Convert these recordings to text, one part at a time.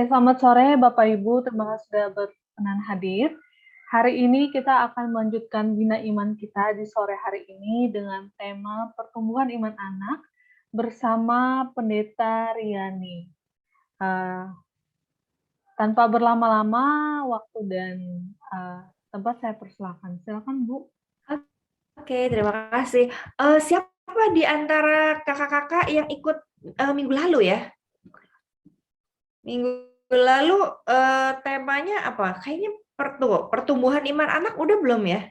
Oke, selamat sore Bapak Ibu, terima kasih sudah berkenan hadir. Hari ini kita akan melanjutkan bina iman kita di sore hari ini dengan tema pertumbuhan iman anak bersama Pendeta Riani. Tanpa berlama-lama waktu dan tempat saya persilakan. Silakan Bu. Oke, terima kasih. Siapa di antara kakak-kakak yang ikut minggu lalu ya? Minggu lalu temanya apa? Kayaknya pertumbuhan iman anak udah belum ya?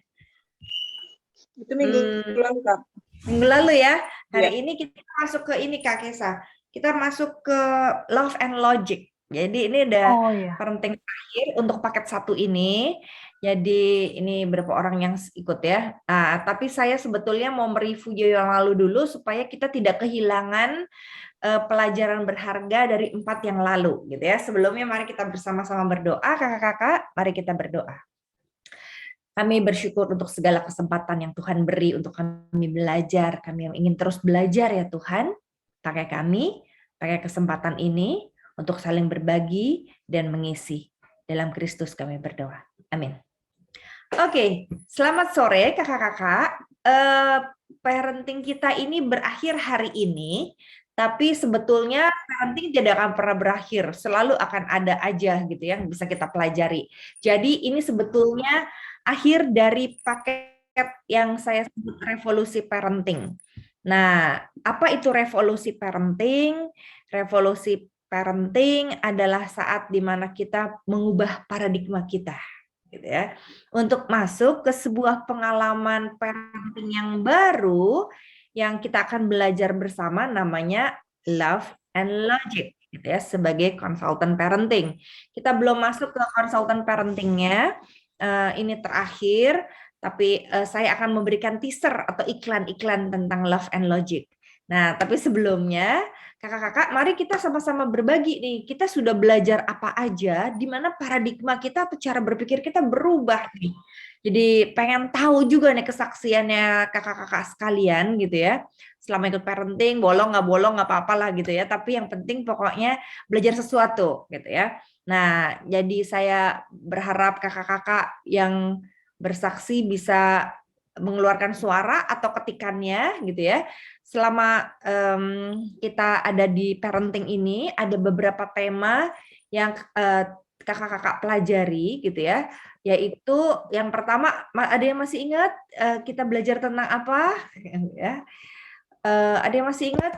Itu minggu lalu, Kak. Minggu lalu ya. Hari Ya. ini kita masuk ke ini Kak Kesa. Kita masuk ke Love and Logic. Jadi ini ada parenting terakhir untuk paket 1 ini. Jadi ini berapa orang yang ikut ya. Nah, tapi saya sebetulnya mau mereview yang lalu dulu supaya kita tidak kehilangan pelajaran berharga dari 4 yang lalu gitu ya. Sebelumnya mari kita bersama-sama berdoa kakak-kakak. Mari kita berdoa. Kami bersyukur untuk segala kesempatan yang Tuhan beri untuk kami belajar. Kami yang ingin terus belajar ya Tuhan. Pakai kami, pakai kesempatan ini untuk saling berbagi dan mengisi. Dalam Kristus kami berdoa. Amin. Oke, selamat sore kakak-kakak. Parenting kita ini berakhir hari ini. Tapi sebetulnya parenting tidak akan pernah berakhir. Selalu akan ada aja gitu yang bisa kita pelajari. Jadi ini sebetulnya akhir dari paket yang saya sebut revolusi parenting. Nah, apa itu revolusi parenting? Revolusi parenting adalah saat di mana kita mengubah paradigma kita, gitu ya, untuk masuk ke sebuah pengalaman parenting yang baru yang kita akan belajar bersama, namanya Love and Logic, gitu ya, sebagai konsultan parenting. Kita belum masuk ke konsultan parentingnya. Ini terakhir, tapi saya akan memberikan teaser atau iklan-iklan tentang Love and Logic. Nah, tapi sebelumnya, kakak-kakak, mari kita sama-sama berbagi nih. Kita sudah belajar apa aja, di mana paradigma kita atau cara berpikir kita berubah nih. Jadi pengen tahu juga nih kesaksiannya kakak-kakak sekalian gitu ya. Selama ikut parenting, bolong nggak apa-apa lah gitu ya. Tapi yang penting pokoknya belajar sesuatu gitu ya. Nah, jadi saya berharap kakak-kakak yang bersaksi bisa mengeluarkan suara atau ketikannya gitu ya. Selama kita ada di parenting ini, ada beberapa tema yang kakak-kakak pelajari gitu ya. Yaitu yang pertama, ada yang masih ingat kita belajar tentang apa? Ya. Ada yang masih ingat?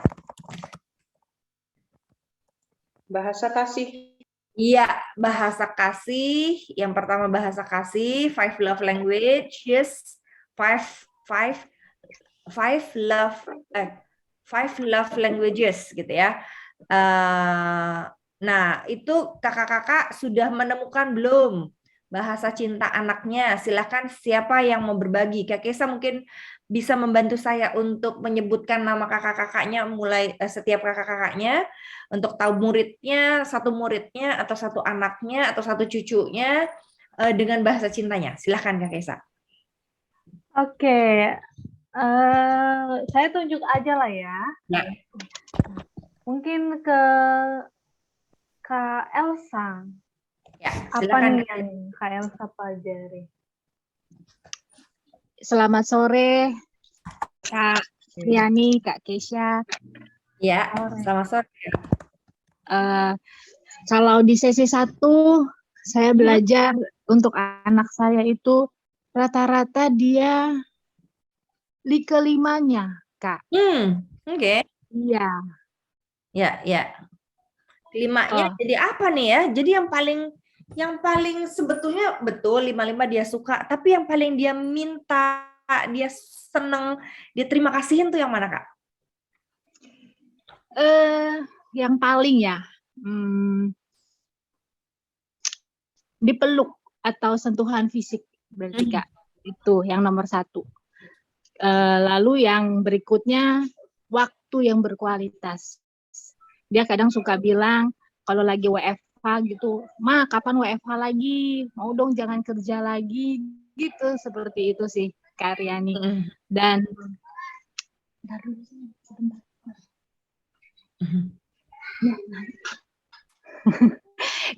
Bahasa kasih. Iya, bahasa kasih. Yang pertama bahasa kasih, 5 love languages, 5 love languages gitu ya. Nah, itu kakak-kakak sudah menemukan belum bahasa cinta anaknya? Silakan siapa yang mau berbagi. Kak Kesa mungkin bisa membantu saya untuk menyebutkan nama kakak-kakaknya, mulai setiap kakak-kakaknya, untuk tahu muridnya, satu muridnya, atau satu anaknya, atau satu cucunya, dengan bahasa cintanya. Silahkan Kak Kesa. Oke, saya tunjuk aja lah ya. Ya. Mungkin ke Kak Elsa. Ya, apa nih yang Kak Elsa pelajari? Selamat sore, Kak Riani, Kak Kesha. Ya, selamat sore. Kalau di sesi 1, saya belajar untuk anak saya itu rata-rata dia di kelimanya, Kak. Oke. Iya. Ya. Kelimanya jadi apa nih ya? Jadi yang paling sebetulnya betul 5 dia suka, tapi yang paling dia minta, dia seneng, dia terima kasihin tuh yang mana, Kak? Yang paling ya, dipeluk atau sentuhan fisik berarti Kak, itu yang nomor 1. Lalu yang berikutnya waktu yang berkualitas. Dia kadang suka bilang kalau lagi WFH gitu, "Ma, kapan WFH lagi? Mau dong jangan kerja lagi." Gitu, seperti itu sih Kak Riani. Dan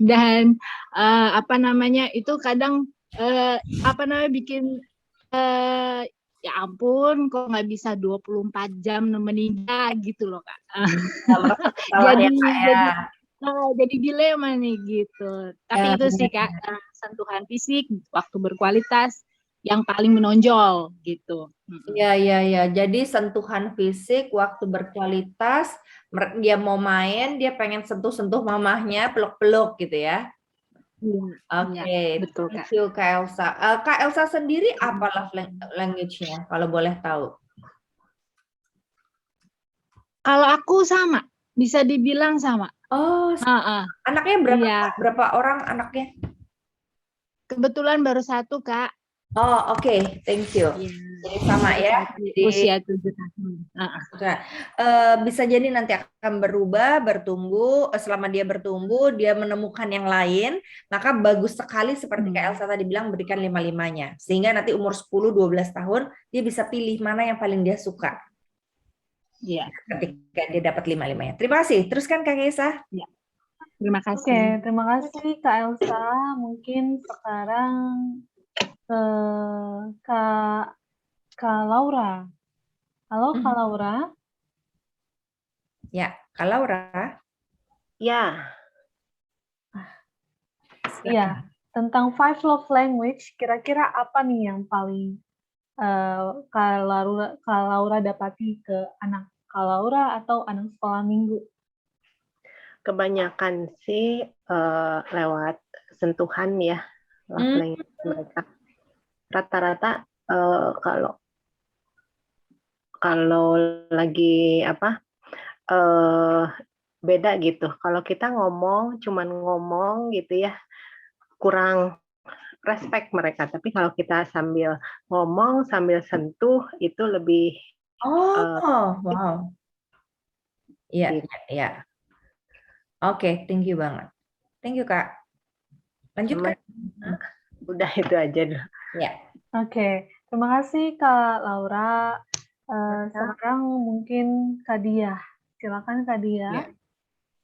Dan apa namanya itu kadang bikin ya ampun kok nggak bisa 24 jam nemenin dia gitu loh Kak. Jadi, jadi dilema nih gitu. Tapi itu sih Kak, sentuhan fisik, waktu berkualitas yang paling menonjol gitu. Iya. Jadi sentuhan fisik, waktu berkualitas, dia mau main, dia pengen sentuh-sentuh mamahnya, peluk-peluk gitu ya. Oke, betul thank Kak. you Kak Elsa. Kak Elsa sendiri apa love language-nya kalau boleh tahu? Kalau aku sama, bisa dibilang sama. Oh, anaknya berapa? Iya. Berapa orang anaknya? Kebetulan baru satu Kak. Oh, oke. Thank you. Iya. Jadi sama ya. Usia 7 tahun. Bisa jadi nanti akan berubah, bertumbuh. Selama dia bertumbuh, dia menemukan yang lain, maka bagus sekali seperti Kak Elsa tadi bilang, berikan 5-5-nya. Sehingga nanti umur 10-12 tahun, dia bisa pilih mana yang paling dia suka. Iya. Ketika dia dapat 5-5-nya. Terima kasih. Teruskan Kak Elsa. Ya. Terima kasih. Oke, terima kasih Kak Elsa. Mungkin sekarang Kak Laura. Halo Kak Laura. Ya, Kak Laura. Ya. Iya, tentang 5 love language, kira-kira apa nih yang paling Kak Laura dapati ke anak Kak Laura atau anak sekolah minggu? Kebanyakan sih lewat sentuhan ya, love language mereka. Rata-rata kalau lagi beda gitu. Kalau kita cuman ngomong gitu ya, kurang respect mereka. Tapi kalau kita sambil ngomong, sambil sentuh, itu lebih. Wow. Iya. Oke, thank you banget. Thank you Kak. Lanjutkan. Udah itu aja dulu. Ya. Oke, terima kasih Kak Laura. Sekarang mungkin Kak Diah. Silakan Kak Diah. Ya.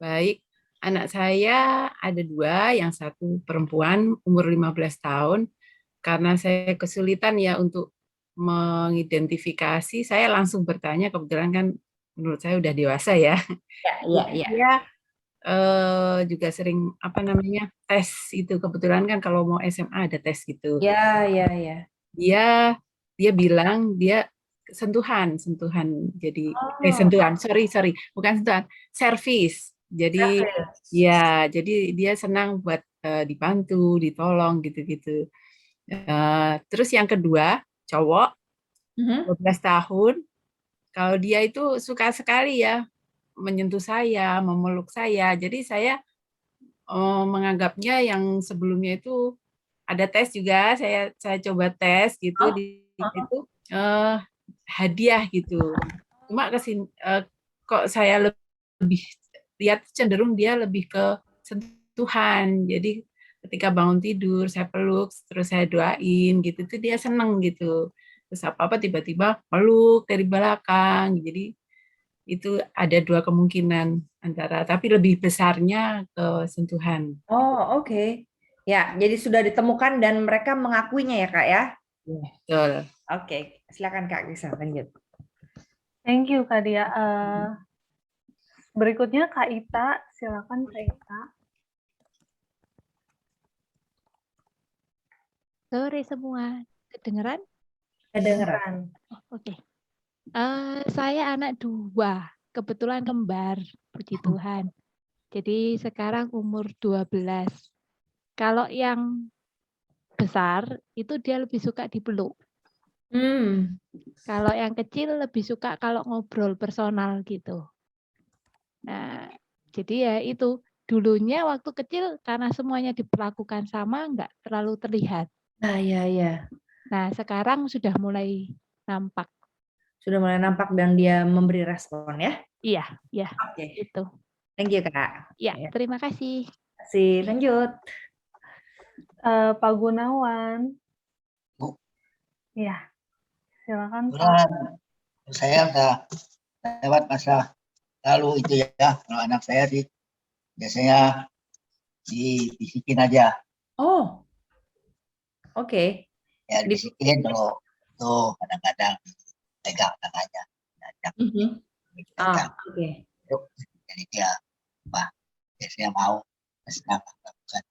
Baik, anak saya ada 2, yang satu perempuan umur 15 tahun. Karena saya kesulitan ya untuk mengidentifikasi, saya langsung bertanya, kebetulan kan menurut saya udah dewasa ya. Iya. Dia juga sering tes itu, kebetulan kan kalau mau SMA ada tes gitu. Iya. Dia bilang dia sentuhan. Jadi sentuhan, sorry, bukan sentuhan, servis. Jadi ya, jadi dia senang buat dibantu, ditolong gitu-gitu. Terus yang kedua, cowok 12 tahun. Kalau dia itu suka sekali ya menyentuh saya, memeluk saya. Jadi saya menganggapnya yang sebelumnya itu ada tes juga, saya coba tes gitu di situ hadiah gitu. Cuma kok saya lebih lihat cenderung dia lebih ke sentuhan. Jadi ketika bangun tidur saya peluk, terus saya doain gitu, itu dia seneng gitu. Terus apa-apa tiba-tiba peluk dari belakang. Jadi itu ada 2 kemungkinan antara, tapi lebih besarnya ke sentuhan. Oh, oke. Ya, jadi sudah ditemukan dan mereka mengakuinya ya, Kak ya? Betul. Oke, silakan Kak Gisa, lanjut. Thank you Kak Dia. Berikutnya Kak Ita, silakan Kak Ita. Sore semua, kedengeran? Kedengeran. Oke. Saya anak 2, kebetulan kembar, puji Tuhan. Jadi sekarang umur 12. Kalau yang besar itu dia lebih suka dipeluk. Kalau yang kecil lebih suka kalau ngobrol personal gitu. Nah, jadi ya itu dulunya waktu kecil karena semuanya diperlakukan sama, nggak terlalu terlihat. Iya. Nah, sekarang sudah mulai nampak. Sudah mulai nampak dan dia memberi respon ya? Iya. Oke. Itu. Thank you Kak. Ya, terima kasih. Lanjut. Pak Gunawan. Ya, silakan Pak. Saya udah lewat masa lalu itu ya. Kalau anak saya sih biasanya dibisikin aja. Oh, oke. Ya dibisikin kalau tuh kadang-kadang pegang tangannya. Oke. Jadi dia biasanya mau senang lakukan.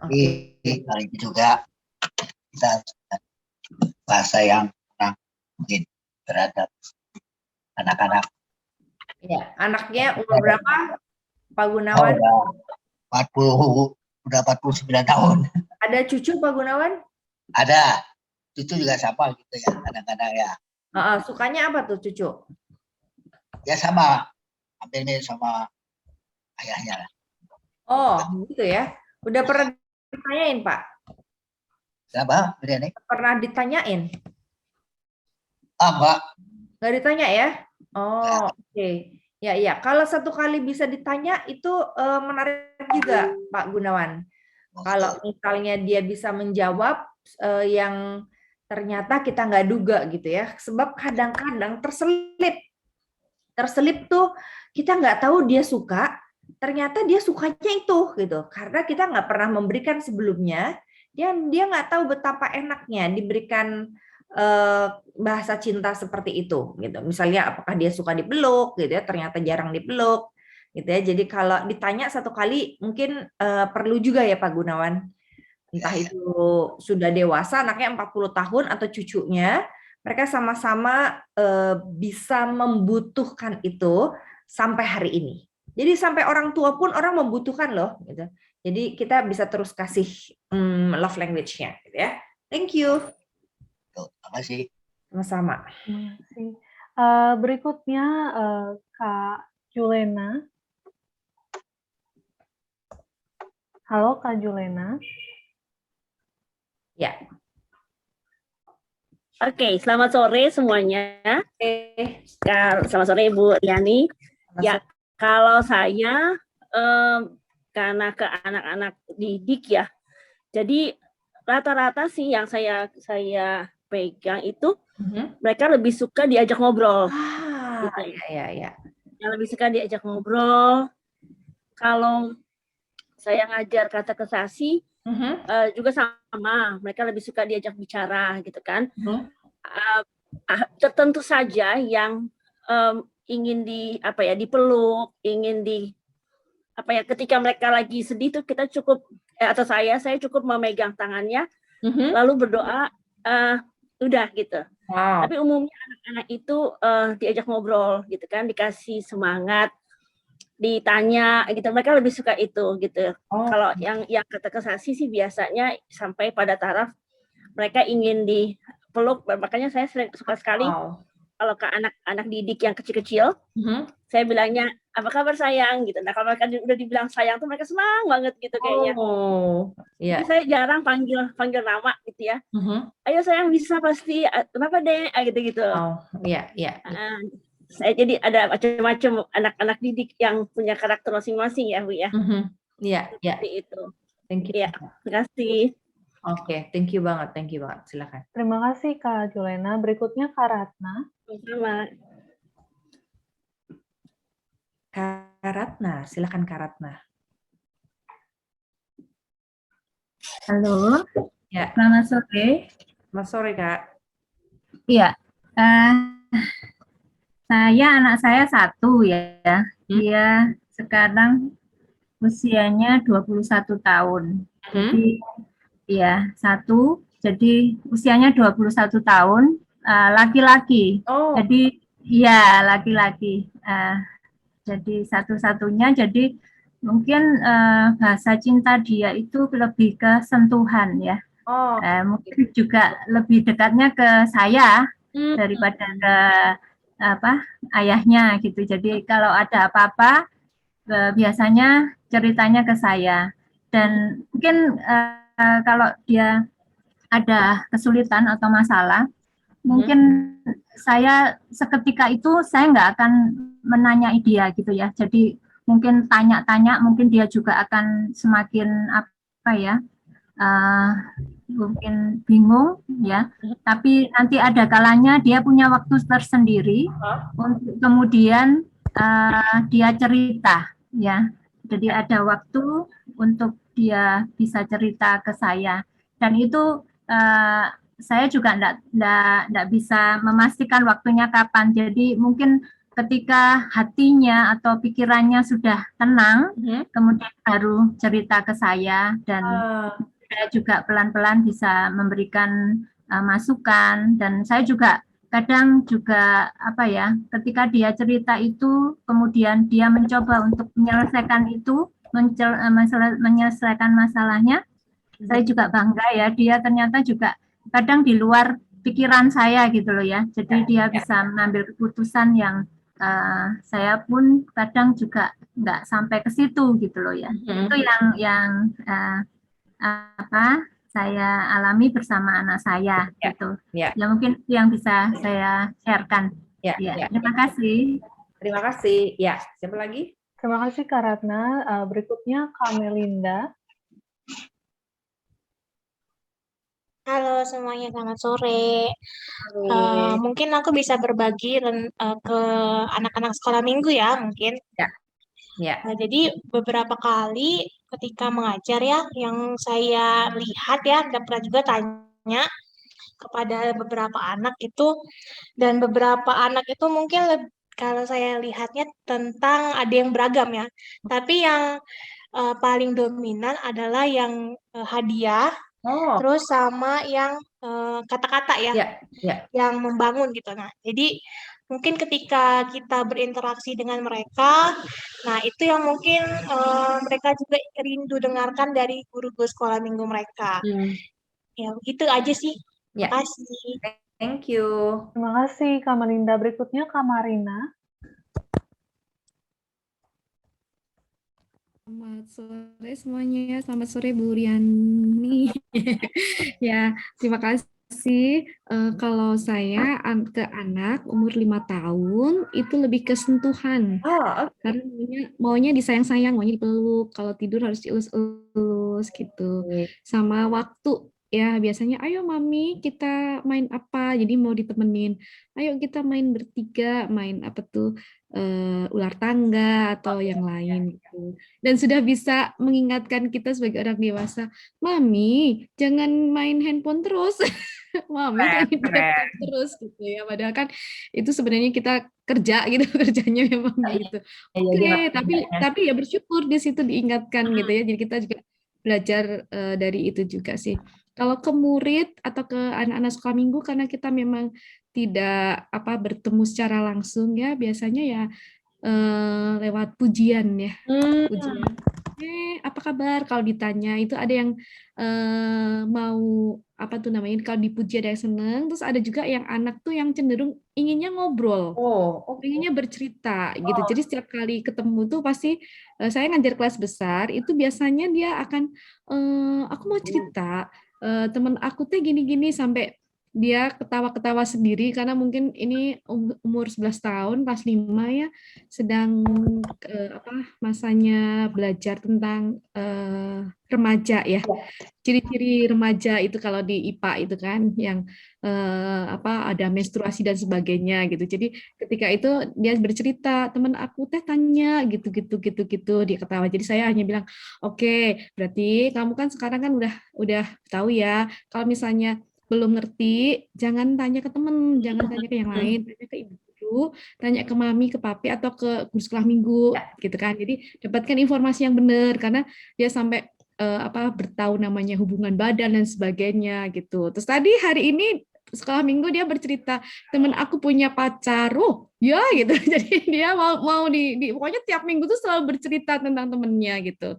Oke. Kali ini juga kita bahasa yang mungkin terhadap anak-anak. Ya, anaknya umur berapa, Pak Gunawan? Udah 49 tahun. Ada cucu Pak Gunawan? Ada. Cucu juga sama gitu ya, kadang-kadang ya. Sukanya apa tuh cucu? Ya sama, hampir mirip sama ayahnya lah. Oh, gitu ya. Udah pernah ditanyain, Pak? Kenapa? Pernah ditanyain? Enggak. Nggak ditanya ya? Oh, oke. Ya. Kalau satu kali bisa ditanya itu menarik juga, Pak Gunawan. Kalau misalnya dia bisa menjawab yang ternyata kita nggak duga gitu ya. Sebab kadang-kadang terselip tuh kita nggak tahu dia suka, ternyata dia sukanya itu gitu. Karena kita nggak pernah memberikan sebelumnya, dia nggak tahu betapa enaknya diberikan bahasa cinta seperti itu gitu. Misalnya apakah dia suka dipeluk gitu ya, ternyata jarang dipeluk gitu ya. Jadi kalau ditanya satu kali mungkin perlu juga ya Pak Gunawan. Entah itu sudah dewasa anaknya 40 tahun atau cucunya, mereka sama-sama bisa membutuhkan itu sampai hari ini. Jadi sampai orang tua pun orang membutuhkan loh gitu. Jadi kita bisa terus kasih love language-nya gitu ya. Thank you. Terima kasih. Sama-sama. Terima kasih. Berikutnya Kak Julena. Halo Kak Julena. Ya. Oke, selamat sore semuanya. Selamat sore Ibu Riani. Ya, kalau saya karena ke anak-anak didik ya, jadi rata-rata sih yang saya pegang itu mereka lebih suka diajak ngobrol. Gitu. Ya. Yang lebih suka diajak ngobrol. Kalau saya ngajar kata kesasi juga sama, mereka lebih suka diajak bicara gitu kan. Tertentu saja yang ingin dipeluk, ingin ketika mereka lagi sedih tuh kita cukup atau saya cukup memegang tangannya lalu berdoa udah gitu. Wow. Tapi umumnya anak-anak itu diajak ngobrol gitu kan, dikasih semangat, ditanya gitu, mereka lebih suka itu gitu. Kalau yang kata kesasi sih biasanya sampai pada taraf mereka ingin dipeluk, makanya saya suka sekali kalau ke anak-anak didik yang kecil-kecil, saya bilangnya apa kabar sayang gitu. Nah kalau mereka udah dibilang sayang tuh mereka senang banget gitu kayaknya. Jadi saya jarang panggil nama gitu ya. Ayo sayang bisa pasti, kenapa deh gitu. Iya. Saya jadi ada macam-macam anak-anak didik yang punya karakter masing-masing ya Bu ya. Iya. Seperti itu. Thank you. Ya, terima kasih. Oke, thank you banget. Silakan. Terima kasih Kak Julena. Berikutnya Kak Ratna. Sama. Kak Ratna, silakan Kak Ratna. Halo. Ya. Selamat sore. Selamat sore Kak. Iya. Anak saya satu ya. Dia sekarang usianya 21 tahun. Jadi ya, satu. Jadi usianya 21 tahun, laki-laki. Jadi ya laki-laki. Jadi satu-satunya, jadi mungkin bahasa cinta dia itu lebih ke sentuhan ya. Mungkin juga lebih dekatnya ke saya daripada ke ayahnya gitu. Jadi kalau ada apa-apa biasanya ceritanya ke saya. Dan mungkin kalau dia ada kesulitan atau masalah, mungkin saya seketika itu saya nggak akan menanyai dia gitu ya. Jadi mungkin tanya-tanya, mungkin dia juga akan semakin mungkin bingung ya. Tapi nanti ada kalanya dia punya waktu tersendiri untuk kemudian dia cerita ya. Jadi ada waktu untuk dia bisa cerita ke saya. Dan itu saya juga enggak bisa memastikan waktunya kapan. Jadi mungkin ketika hatinya atau pikirannya sudah tenang, kemudian baru cerita ke saya, dan saya juga pelan-pelan bisa memberikan masukan. Dan saya juga kadang juga ketika dia cerita itu, kemudian dia mencoba untuk menyelesaikan itu, menyelesaikan masalahnya, saya juga bangga ya, dia ternyata juga kadang di luar pikiran saya gitu loh ya. Jadi dia bisa mengambil keputusan yang saya pun kadang juga nggak sampai ke situ gitu loh ya. Itu yang saya alami bersama anak saya gitu. Ya mungkin itu yang bisa saya sharekan. Terima kasih. Terima kasih. Ya, siapa lagi? Terima kasih Kak Ratna. Berikutnya Kak Melinda. Halo semuanya, selamat sore. Mungkin aku bisa berbagi ke anak-anak sekolah minggu ya, mungkin. Jadi beberapa kali ketika mengajar ya, yang saya lihat ya, dan pernah juga tanya kepada beberapa anak itu, dan beberapa anak itu mungkin kalau saya lihatnya tentang ada yang beragam ya, tapi yang paling dominan adalah yang hadiah, terus sama yang kata-kata ya, yang membangun gitu. Nah, jadi mungkin ketika kita berinteraksi dengan mereka, nah itu yang mungkin mereka juga rindu dengarkan dari guru-guru sekolah minggu mereka. Ya, begitu aja sih. Terima kasih. Thank you. Terima kasih Kak Melinda. Berikutnya Kak Marina. Selamat sore semuanya, selamat sore Bu Riani. Ya, terima kasih. Kalau saya ke anak umur 5 tahun itu lebih ke sentuhan. Karena maunya disayang-sayang, maunya dipeluk. Kalau tidur harus dielus-elus gitu. Sama waktu. Ya, biasanya ayo mami kita main apa, jadi mau ditemenin. Ayo kita main bertiga, main apa tuh, ular tangga atau yang lain gitu. Dan sudah bisa mengingatkan kita sebagai orang dewasa, mami jangan main handphone terus. Mami jangan main terus gitu ya. Padahal kan itu sebenarnya kita kerja gitu, kerjanya memang gitu. Oke, tapi ya bersyukur di situ diingatkan gitu ya. Jadi kita juga belajar dari itu juga sih. Kalau ke murid atau ke anak-anak sekolah minggu, karena kita memang tidak bertemu secara langsung ya, biasanya ya lewat pujian ya. Pujian. Apa kabar? Kalau ditanya itu ada yang mau kalau dipuji ada yang seneng, terus ada juga yang anak tuh yang cenderung inginnya ngobrol, inginnya bercerita gitu. Jadi setiap kali ketemu tuh pasti saya ngajar kelas besar itu biasanya dia akan aku mau cerita, temen aku tuh gini-gini, sampai dia ketawa-ketawa sendiri karena mungkin ini umur 11 tahun, kelas 5 ya, sedang masanya belajar tentang remaja ya. Ciri-ciri remaja itu kalau di IPA itu kan yang ada menstruasi dan sebagainya gitu. Jadi ketika itu dia bercerita, teman aku teh tanya gitu dia ketawa. Jadi saya hanya bilang, "Oke, berarti kamu kan sekarang kan udah tahu ya, kalau misalnya belum ngerti, jangan tanya ke temen, jangan tanya ke yang lain, tanya ke ibu guru, tanya ke mami, ke papi, atau ke guru sekolah minggu, gitu kan. Jadi dapatkan informasi yang benar, karena dia sampai bertahu namanya hubungan badan dan sebagainya gitu. Terus tadi hari ini sekolah minggu dia bercerita, temen aku punya pacar, ya gitu. Jadi dia mau pokoknya tiap minggu tuh selalu bercerita tentang temennya gitu.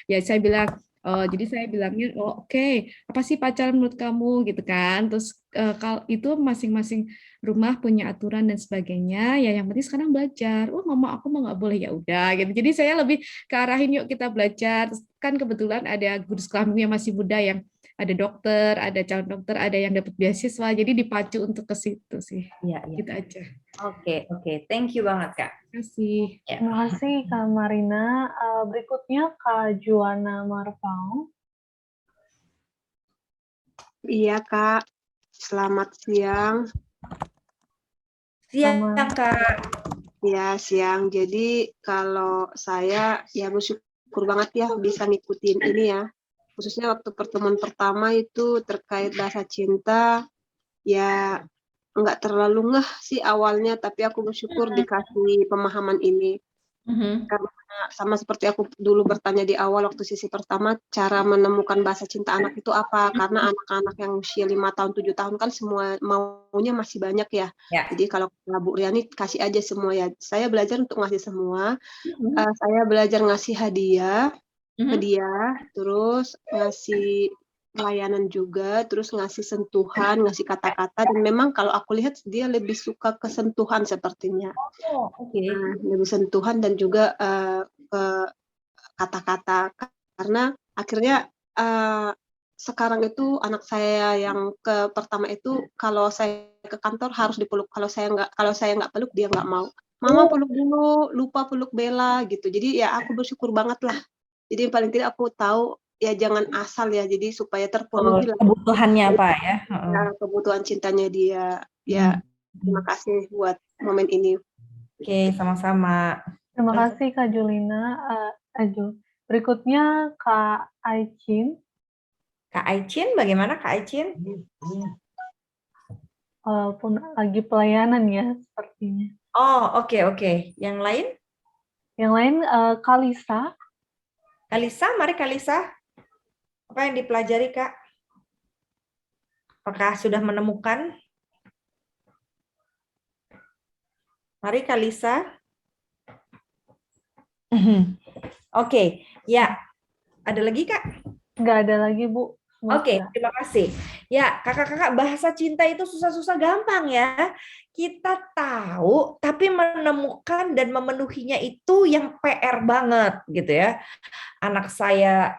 Ya saya bilang, jadi saya bilangnya, oke, apa sih pacaran menurut kamu gitu kan? Terus kalau itu masing-masing rumah punya aturan dan sebagainya. Ya yang penting sekarang belajar. Mama aku mau nggak boleh, ya udah gitu. Jadi saya lebih ke arahin yuk kita belajar. Terus, kan kebetulan ada guru sekolah minggu yang masih muda, yang ada dokter, ada calon dokter, ada yang dapat beasiswa. Jadi dipacu untuk ke situ sih. Iya. Gitu aja. Oke. Thank you banget Kak. Terima kasih. Terima kasih Kak Marina. Berikutnya Kak Juana Marfau. Iya Kak, selamat siang. Siang Kak. Ya siang. Jadi kalau saya ya bersyukur bersyukur banget ya bisa ngikutin ini ya. Khususnya waktu pertemuan pertama itu terkait bahasa cinta, ya nggak terlalu ngeh sih awalnya, tapi aku bersyukur dikasih pemahaman ini. Karena sama seperti aku dulu bertanya di awal waktu sesi pertama, cara menemukan bahasa cinta anak itu apa? Karena anak-anak yang usia 5 tahun, 7 tahun kan semua maunya masih banyak ya. Jadi kalau Bu Riani kasih aja semua ya. Saya belajar untuk ngasih semua. Saya belajar ngasih hadiah, terus ngasih pelayanan juga, terus ngasih sentuhan, ngasih kata-kata, dan memang kalau aku lihat dia lebih suka ke sentuhan sepertinya. Lebih sentuhan dan juga ke kata-kata, karena akhirnya sekarang itu anak saya yang ke pertama itu kalau saya ke kantor harus dipeluk, kalau saya nggak peluk dia nggak mau. Mama peluk dulu, lupa peluk Bella gitu. Jadi ya aku bersyukur banget lah. Jadi paling tidak aku tahu ya jangan asal ya, jadi supaya terpenuhi kebutuhannya apa ya, kebutuhan cintanya dia. Ya terima kasih buat momen ini. Oke, sama-sama. Terima kasih Kak Julina. Berikutnya Kak Aicin. Kak Aicin, bagaimana Kak Aicin? Walaupun lagi pelayanan ya sepertinya. Oh, oke. Yang lain? Yang lain Kak Lisa. Kak Lisa, mari Kak Lisa. Apa yang dipelajari, Kak? Apakah sudah menemukan? Mari, Kak Lisa. Oke, ya. Ada lagi, Kak? Nggak ada lagi, Bu. Oke, terima kasih. Ya, kakak-kakak, bahasa cinta itu susah-susah gampang ya. Kita tahu, tapi menemukan dan memenuhinya itu yang PR banget, gitu ya. Anak saya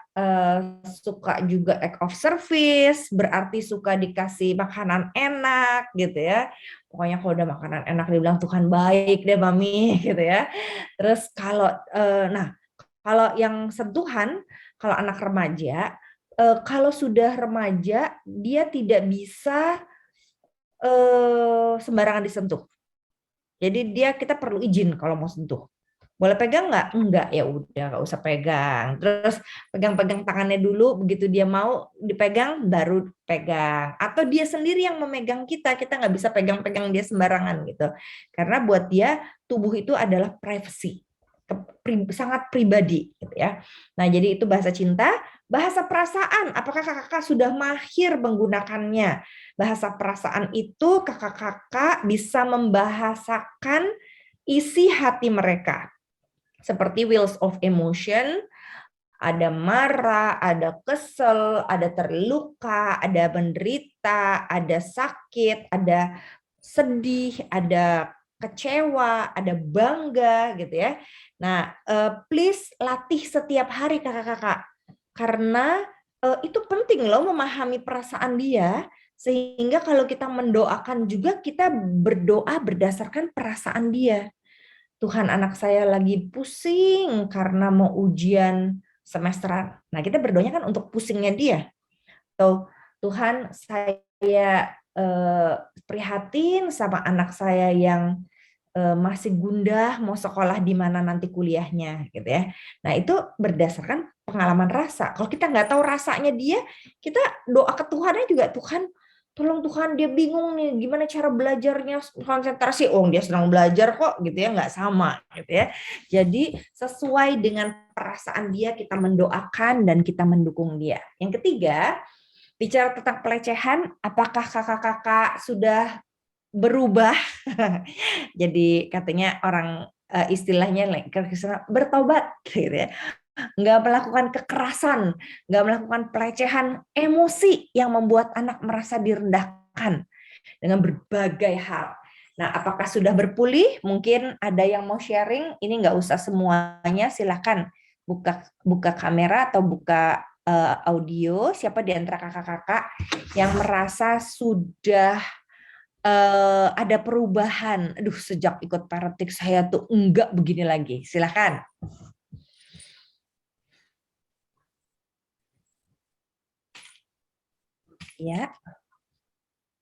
suka juga act of service, berarti suka dikasih makanan enak, gitu ya. Pokoknya kalau udah makanan enak dibilang Tuhan baik deh, Mami, gitu ya. Terus kalau, kalau yang sentuhan, kalau anak remaja, kalau sudah remaja, dia tidak bisa sembarangan disentuh. Jadi kita perlu izin kalau mau sentuh. Boleh pegang nggak? Enggak, ya udah nggak usah pegang. Terus pegang-pegang tangannya dulu, begitu dia mau dipegang, baru pegang. Atau dia sendiri yang memegang kita nggak bisa pegang-pegang dia sembarangan gitu. Karena buat dia, tubuh itu adalah privacy. Sangat pribadi gitu ya. Nah, jadi itu bahasa cinta. Bahasa perasaan, apakah kakak-kakak sudah mahir menggunakannya? Bahasa perasaan itu kakak-kakak bisa membahasakan isi hati mereka. Seperti wheels of emotion, ada marah, ada kesel, ada terluka, ada menderita, ada sakit, ada sedih, ada kecewa, ada bangga gitu ya. Nah, please latih setiap hari kakak-kakak. Karena itu penting loh memahami perasaan dia, sehingga kalau kita mendoakan juga kita berdoa berdasarkan perasaan dia. Tuhan, anak saya lagi pusing karena mau ujian semesteran. Nah, kita berdoanya kan untuk pusingnya dia. Atau Tuhan, saya prihatin sama anak saya yang masih gundah mau sekolah di mana nanti kuliahnya gitu ya. Nah, itu berdasarkan pengalaman rasa. Kalau kita nggak tahu rasanya dia, kita doa ke Tuhannya juga, Tuhan tolong Tuhan dia bingung nih gimana cara belajarnya konsentrasi. Oh, dia sedang belajar kok gitu ya, nggak sama gitu ya. Jadi sesuai dengan perasaan dia kita mendoakan dan kita mendukung dia. Yang ketiga, bicara tentang pelecehan, apakah kakak-kakak sudah berubah? Jadi katanya orang istilahnya bertobat gitu ya. Nggak melakukan kekerasan, nggak melakukan pelecehan emosi yang membuat anak merasa direndahkan dengan berbagai hal. Nah, apakah sudah berpulih? Mungkin ada yang mau sharing, ini nggak usah semuanya, silakan buka kamera atau buka audio. Siapa di antara kakak-kakak yang merasa sudah ada perubahan? Aduh, sejak ikut parenting saya tuh enggak begini lagi. Silakan. Ya.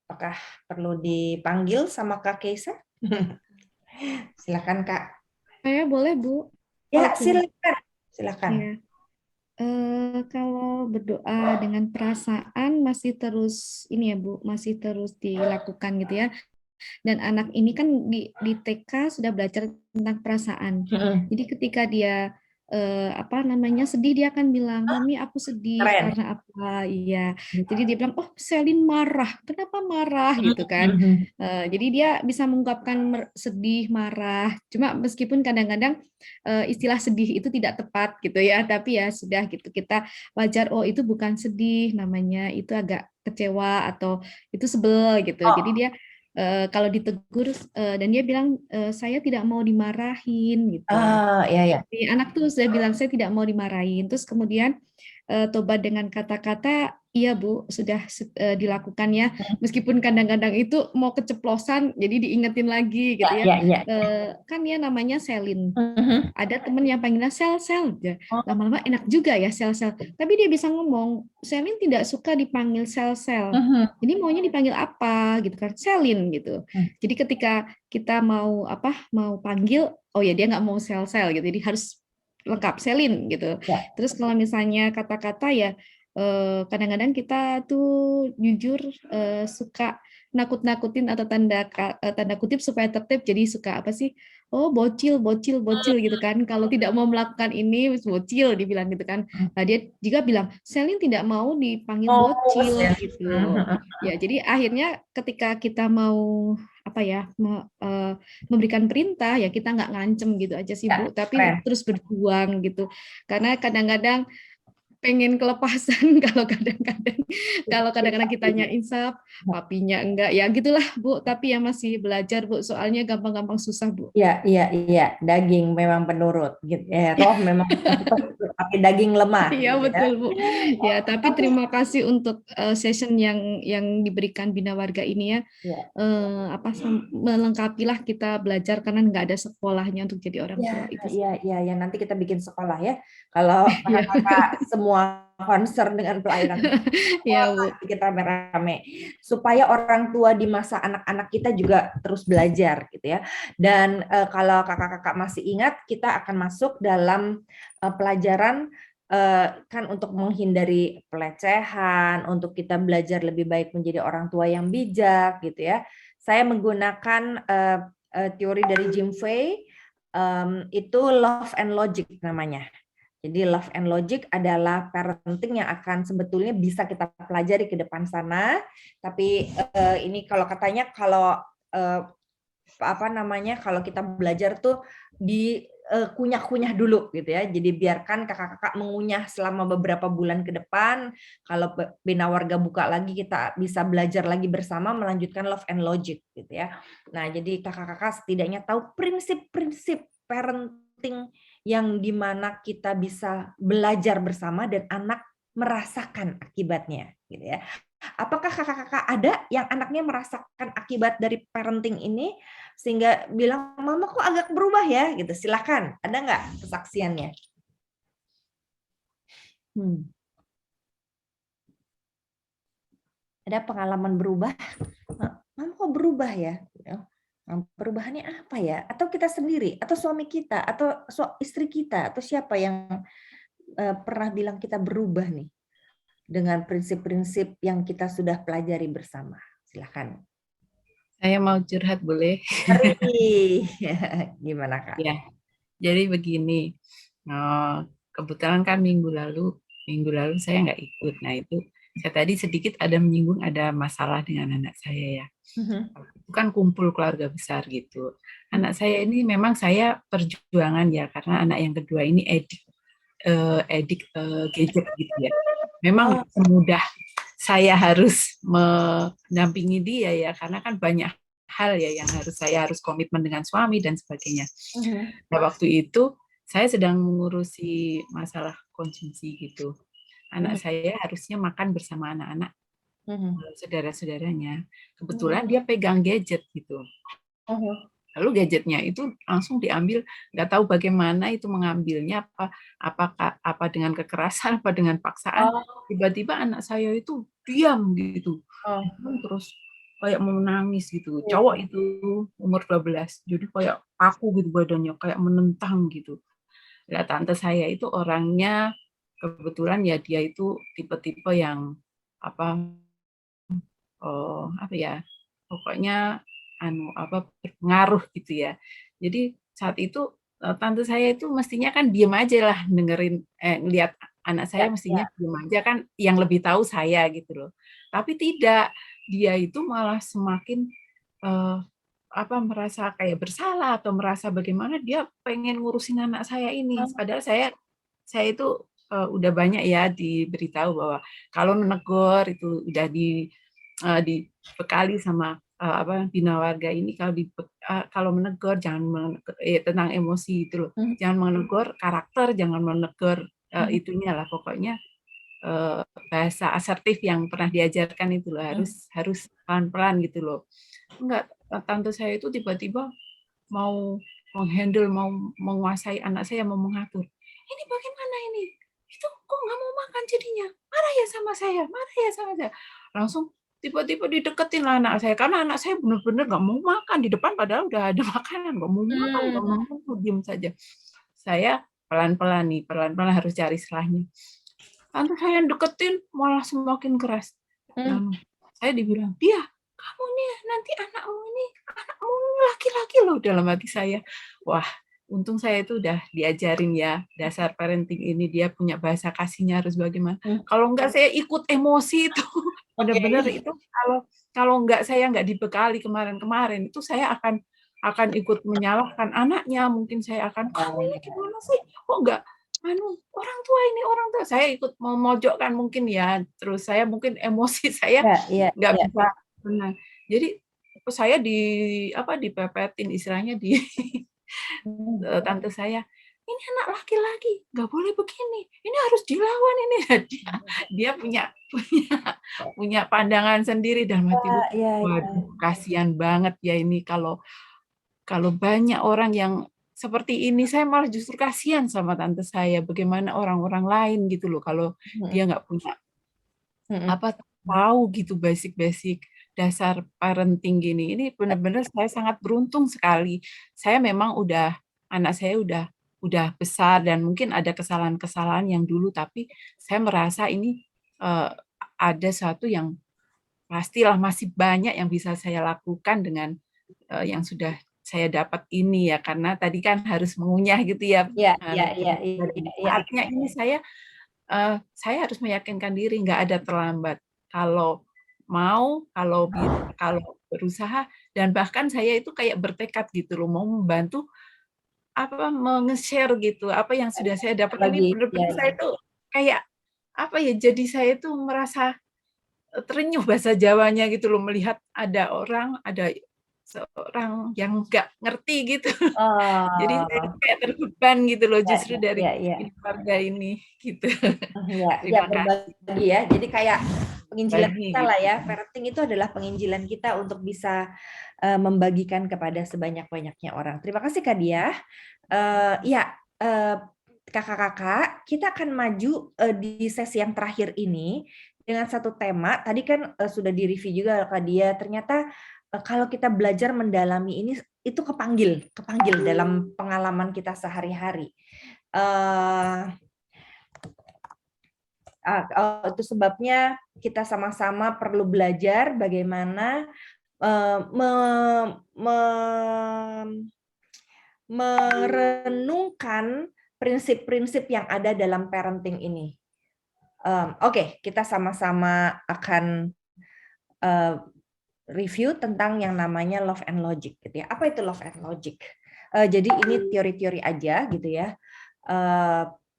Apakah perlu dipanggil sama Kak Keisa? Silakan, Kak. Saya boleh, Bu? Ya, silakan. Silakan. Ya. Kalau berdoa dengan perasaan masih terus ini ya Bu, masih terus dilakukan gitu ya. Dan anak ini kan di TK sudah belajar tentang perasaan. Jadi ketika dia sedih, dia akan bilang, "Mami, aku sedih Keren. karena apa?" Iya. Jadi dia bilang, "Oh, Selin marah. Kenapa marah?" gitu kan. Jadi dia bisa mengungkapkan sedih, marah. Cuma meskipun kadang-kadang istilah sedih itu tidak tepat gitu ya, tapi ya sudah gitu, kita wajar, oh itu bukan sedih namanya, itu agak kecewa atau itu sebel gitu. Jadi dia kalau ditegur dan dia bilang saya tidak mau dimarahin gitu. Ya. Si anak tuh saya bilang saya tidak mau dimarahin. Terus kemudian tobat dengan kata-kata, iya Bu, sudah dilakukan ya. Meskipun kadang-kadang itu mau keceplosan, jadi diingetin lagi gitu ya. Kan ya namanya Selin. Ada temen yang panggilnya Sel. Lama-lama enak juga ya Sel. Tapi dia bisa ngomong, Selin tidak suka dipanggil Sel. Jadi maunya dipanggil apa gitu kan? Selin gitu. Jadi ketika kita mau panggil, oh ya dia nggak mau Sel gitu. Jadi harus lengkap Selin gitu. Terus kalau misalnya kata-kata ya kadang-kadang kita tuh jujur suka nakut-nakutin atau tanda kutip supaya tertib, jadi suka apa sih? Oh, bocil gitu kan. Kalau tidak mau melakukan ini bocil dibilang gitu kan. Nah, dia juga bilang Selin tidak mau dipanggil bocil gitu. Ya, jadi akhirnya ketika kita mau memberikan perintah ya kita nggak ngancem gitu aja sih Bu, tapi terus berjuang gitu. Karena kadang-kadang pengen kelepasan kalau kadang-kadang kitanya insaf, papinya enggak, ya gitulah Bu, tapi ya masih belajar Bu, soalnya gampang-gampang susah Bu. Iya, daging memang penurut gitu. Roh memang tapi daging lemah. Iya gitu betul Bu. Ya, tapi terima kasih untuk session yang diberikan Bina Warga ini ya. Melengkapilah kita belajar karena nggak ada sekolahnya untuk jadi orang tua itu. Iya, nanti kita bikin sekolah ya. Kalau kakak semua concern dengan pelayanan ya Bu. kita rame-rame supaya orang tua di masa anak-anak kita juga terus belajar gitu ya. Dan kalau kakak-kakak masih ingat, kita akan masuk dalam pelajaran kan untuk menghindari pelecehan, untuk kita belajar lebih baik menjadi orang tua yang bijak gitu ya. Saya menggunakan teori dari Jim Fay, itu love and logic namanya. Jadi love and logic adalah parenting yang akan sebetulnya bisa kita pelajari ke depan sana. Tapi ini kalau katanya kalau kalau kita belajar tuh di kunyah-kunyah dulu gitu ya. Jadi biarkan kakak-kakak mengunyah selama beberapa bulan ke depan. Kalau Bina Warga buka lagi, kita bisa belajar lagi bersama melanjutkan love and logic gitu ya. Nah, jadi kakak-kakak setidaknya tahu prinsip-prinsip parenting yang dimana kita bisa belajar bersama dan anak merasakan akibatnya gitu ya. Apakah kakak-kakak ada yang anaknya merasakan akibat dari parenting ini sehingga bilang, "Mama kok agak berubah ya?" gitu. Silakan, ada nggak kesaksiannya? Ada pengalaman berubah? Mama kok berubah ya? Perubahannya apa ya? Atau kita sendiri, atau suami kita, atau istri kita, atau siapa yang pernah bilang kita berubah nih dengan prinsip-prinsip yang kita sudah pelajari bersama? Silakan. Saya mau curhat boleh? Gimana Kak? Ya, jadi begini. Kebetulan kan minggu lalu saya nggak ikut. Nah itu saya tadi sedikit ada menyinggung ada masalah dengan anak saya ya. Itu kan kumpul keluarga besar gitu. Anak saya ini memang saya perjuangan ya karena anak yang kedua ini edik gadget gitu ya. Memang semudah saya harus mendampingi dia ya karena kan banyak hal ya yang saya harus komitmen dengan suami dan sebagainya. Nah waktu itu saya sedang mengurusi masalah konsumsi gitu. Anak saya harusnya makan bersama anak-anak saudara-saudaranya. Kebetulan dia pegang gadget gitu. Lalu gadgetnya itu langsung diambil, nggak tahu bagaimana itu mengambilnya, apa dengan kekerasan, apa dengan paksaan. Tiba-tiba anak saya itu diam gitu. Terus kayak mau menangis gitu. Cowok itu umur 12, jadi kayak kaku gitu badannya, kayak menentang gitu. Nah, tante saya itu orangnya kebetulan ya dia itu tipe-tipe yang apa ya, pokoknya berpengaruh gitu ya. Jadi saat itu tante saya itu mestinya kan diem aja lah dengerin ngelihat anak saya mestinya diem aja kan, yang lebih tahu saya gitu loh. Tapi tidak, dia itu malah semakin merasa kayak bersalah atau merasa bagaimana dia pengen ngurusin anak saya ini. Padahal saya itu udah banyak ya diberitahu bahwa kalau menegur itu udah dibekali sama bina warga ini, kalau menegur jangan tentang emosi itu loh, jangan menegur karakter, jangan menegur itunya lah pokoknya, bahasa asertif yang pernah diajarkan itu loh, harus pelan-pelan gitu loh. Enggak, tante saya itu tiba-tiba mau menghandle, mau menguasai anak saya, mau mengatur. Ini bagaimana ini? Itu kok nggak mau makan jadinya? Marah ya sama saya, marah ya sama saya. Langsung tiba-tiba dideketin lah anak saya, karena anak saya benar-benar nggak mau makan di depan, padahal udah ada makanan, nggak mau makan, nggak mau makan, diem saja. Saya pelan-pelan harus cari salahnya. Tante saya deketin malah semakin keras. Saya dibilang, dia, kamu nih nanti anakmu laki-laki loh, dalam hati saya. Wah, untung saya itu udah diajarin ya, dasar parenting ini, dia punya bahasa kasihnya harus bagaimana. Kalau enggak saya ikut emosi itu. Benar-benar itu kalau enggak saya enggak dibekali kemarin-kemarin, itu saya akan ikut menyalahkan anaknya. Mungkin saya akan, kamu ini gimana sih? Kok enggak orang tua, saya ikut memojokkan mungkin ya, terus saya mungkin emosi saya nggak bisa benar. Jadi saya dipepetin istilahnya tante saya, ini anak laki-laki nggak boleh begini, ini harus dilawan ini. Dia punya pandangan sendiri dan waduh, kasihan banget ya ini kalau banyak orang yang seperti ini. Saya malah justru kasihan sama tante saya, bagaimana orang-orang lain gitu loh, kalau dia nggak punya tahu gitu basic dasar parenting gini. Ini benar-benar saya sangat beruntung sekali. Saya memang anak saya udah besar dan mungkin ada kesalahan-kesalahan yang dulu, tapi saya merasa ini ada satu yang pastilah masih banyak yang bisa saya lakukan dengan yang sudah saya dapat ini ya, karena tadi kan harus mengunyah gitu ya. Artinya ini saya harus meyakinkan diri, nggak ada terlambat. Kalau mau, kalau berusaha, dan bahkan saya itu kayak bertekad gitu loh, mau membantu menge-share gitu apa yang sudah saya dapat ini. Benar-benar saya itu kayak jadi saya itu merasa terenyuh bahasa Jawanya gitu loh, melihat ada seorang yang nggak ngerti gitu. Jadi saya kayak terbeban gitu loh justru dari keluarga ini gitu. Terima kasih. Ya, jadi kayak penginjilan kita lah ya. Parenting itu adalah penginjilan kita untuk bisa membagikan kepada sebanyak-banyaknya orang. Terima kasih Kak Diah. Kakak-kakak, kita akan maju di sesi yang terakhir ini dengan satu tema. Tadi kan sudah direview juga Kak Diah. Ternyata kalau kita belajar mendalami ini, itu kepanggil dalam pengalaman kita sehari-hari. Itu sebabnya kita sama-sama perlu belajar bagaimana merenungkan prinsip-prinsip yang ada dalam parenting ini. Oke, kita sama-sama akan review tentang yang namanya love and logic gitu ya. Apa itu love and logic? Jadi ini teori-teori aja gitu ya.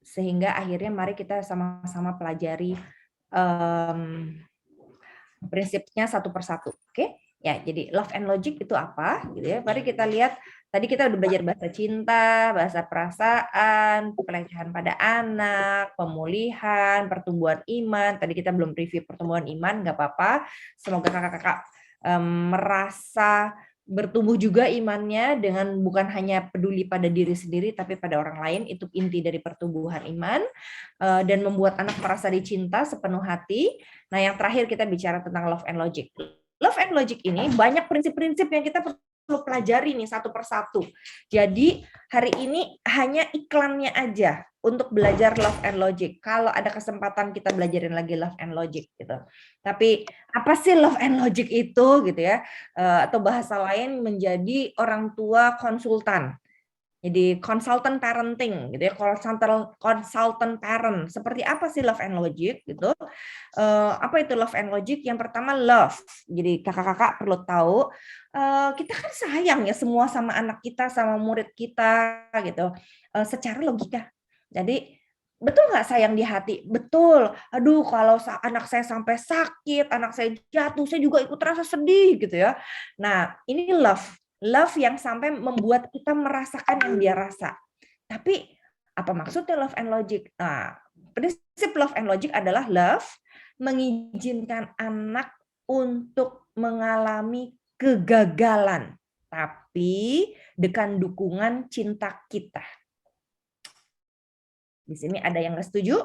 Sehingga akhirnya mari kita sama-sama pelajari prinsipnya satu persatu. Oke? Ya, jadi love and logic itu apa gitu ya. Mari kita lihat, tadi kita udah belajar bahasa cinta, bahasa perasaan, pelecehan pada anak, pemulihan, pertumbuhan iman. Tadi kita belum review pertumbuhan iman, nggak apa-apa. Semoga kakak-kakak merasa bertumbuh juga imannya dengan bukan hanya peduli pada diri sendiri tapi pada orang lain. Itu inti dari pertumbuhan iman, dan membuat anak merasa dicinta sepenuh hati. Nah, yang terakhir kita bicara tentang love and logic. Love and logic ini banyak prinsip-prinsip yang kita lo pelajari nih satu persatu. Jadi hari ini hanya iklannya aja untuk belajar Love and Logic. Kalau ada kesempatan kita belajarin lagi Love and Logic gitu. Tapi apa sih Love and Logic itu gitu ya? Atau bahasa lain menjadi orang tua konsultan. Jadi consultant parenting gitu ya, consultant parent. Seperti apa sih Love and Logic gitu? Apa itu Love and Logic? Yang pertama love. Jadi kakak-kakak perlu tahu kita kan sayang ya semua sama anak kita, sama murid kita gitu. Secara logika. Jadi betul nggak sayang di hati? Betul. Aduh, kalau anak saya sampai sakit, anak saya jatuh, saya juga ikut rasa sedih gitu ya. Nah, ini love. Love yang sampai membuat kita merasakan yang dia rasa. Tapi apa maksudnya Love and Logic? Nah, prinsip Love and Logic adalah love mengizinkan anak untuk mengalami kegagalan, tapi dengan dukungan cinta kita. Di sini ada yang nggak setuju?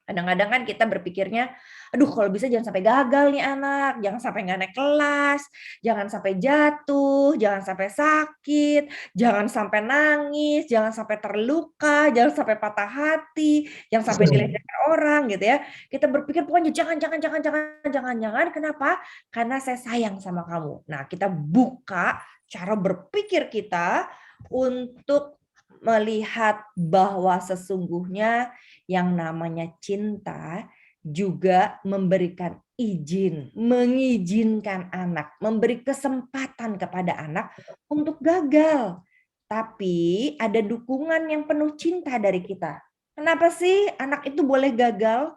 Kadang-kadang kan kita berpikirnya, aduh kalau bisa jangan sampai gagal nih anak, jangan sampai nggak naik kelas, jangan sampai jatuh, jangan sampai sakit, jangan sampai nangis, jangan sampai terluka, jangan sampai patah hati, jangan sampai dilecehkan orang gitu ya. Kita berpikir pokoknya jangan, kenapa? Karena saya sayang sama kamu. Nah, kita buka cara berpikir kita untuk melihat bahwa sesungguhnya yang namanya cinta juga memberikan izin, mengizinkan anak, memberi kesempatan kepada anak untuk gagal. Tapi ada dukungan yang penuh cinta dari kita. Kenapa sih anak itu boleh gagal?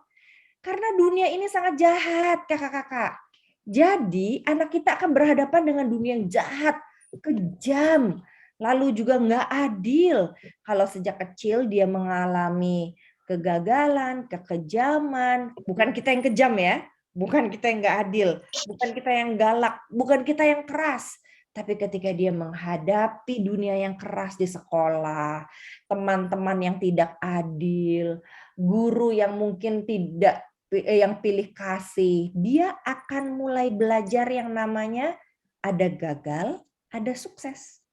Karena dunia ini sangat jahat, kakak-kakak. Jadi anak kita akan berhadapan dengan dunia yang jahat, kejam, lalu juga nggak adil. Kalau sejak kecil dia mengalami kegagalan, kekejaman, bukan kita yang kejam ya, bukan kita yang nggak adil, bukan kita yang galak, bukan kita yang keras, tapi ketika dia menghadapi dunia yang keras di sekolah, teman-teman yang tidak adil, guru yang mungkin tidak yang pilih kasih, dia akan mulai belajar yang namanya ada gagal, ada sukses.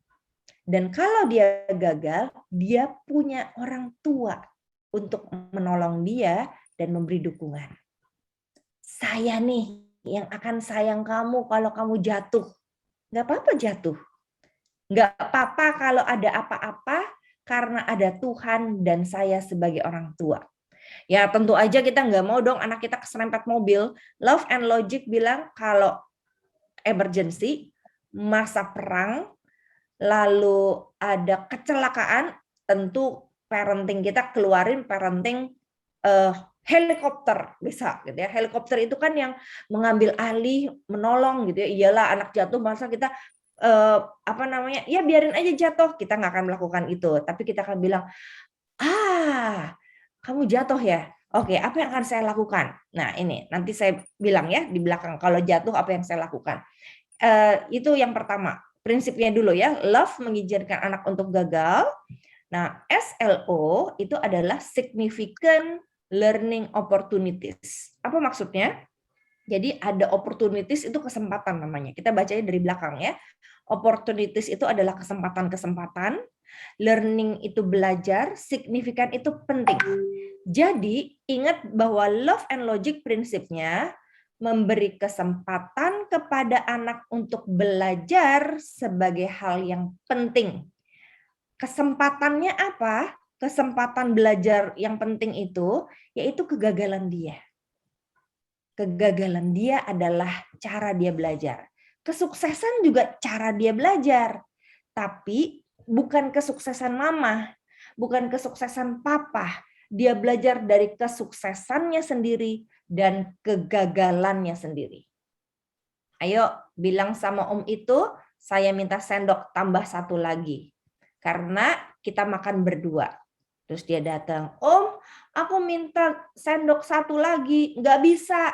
Dan kalau dia gagal, dia punya orang tua untuk menolong dia dan memberi dukungan. Saya nih yang akan sayang kamu kalau kamu jatuh. Nggak apa-apa jatuh. Nggak apa-apa kalau ada apa-apa karena ada Tuhan dan saya sebagai orang tua. Ya tentu aja kita nggak mau dong anak kita keserempet mobil. Love and Logic bilang kalau emergency, masa perang, lalu ada kecelakaan, tentu parenting kita keluarin parenting helikopter bisa gitu ya. Helikopter itu kan yang mengambil alih, menolong gitu ya. Iyalah anak jatuh masa kita ya biarin aja jatuh, kita nggak akan melakukan itu. Tapi kita akan bilang, kamu jatuh ya. Oke, apa yang akan saya lakukan? Nah, ini nanti saya bilang ya di belakang kalau jatuh apa yang saya lakukan. Itu yang pertama. Prinsipnya dulu ya, love mengizinkan anak untuk gagal. Nah, SLO itu adalah significant learning opportunities. Apa maksudnya? Jadi ada opportunities itu kesempatan namanya. Kita bacanya dari belakang ya. Opportunities itu adalah kesempatan-kesempatan. Learning itu belajar, signifikan itu penting. Jadi ingat bahwa Love and Logic prinsipnya memberi kesempatan kepada anak untuk belajar sebagai hal yang penting. Kesempatannya apa? Kesempatan belajar yang penting itu yaitu kegagalan dia. Kegagalan dia adalah cara dia belajar. Kesuksesan juga cara dia belajar. Tapi bukan kesuksesan mama, bukan kesuksesan papa. Dia belajar dari kesuksesannya sendiri dan kegagalannya sendiri. Ayo bilang sama om itu, saya minta sendok tambah satu lagi. Karena kita makan berdua. Terus dia datang, om aku minta sendok satu lagi, nggak bisa.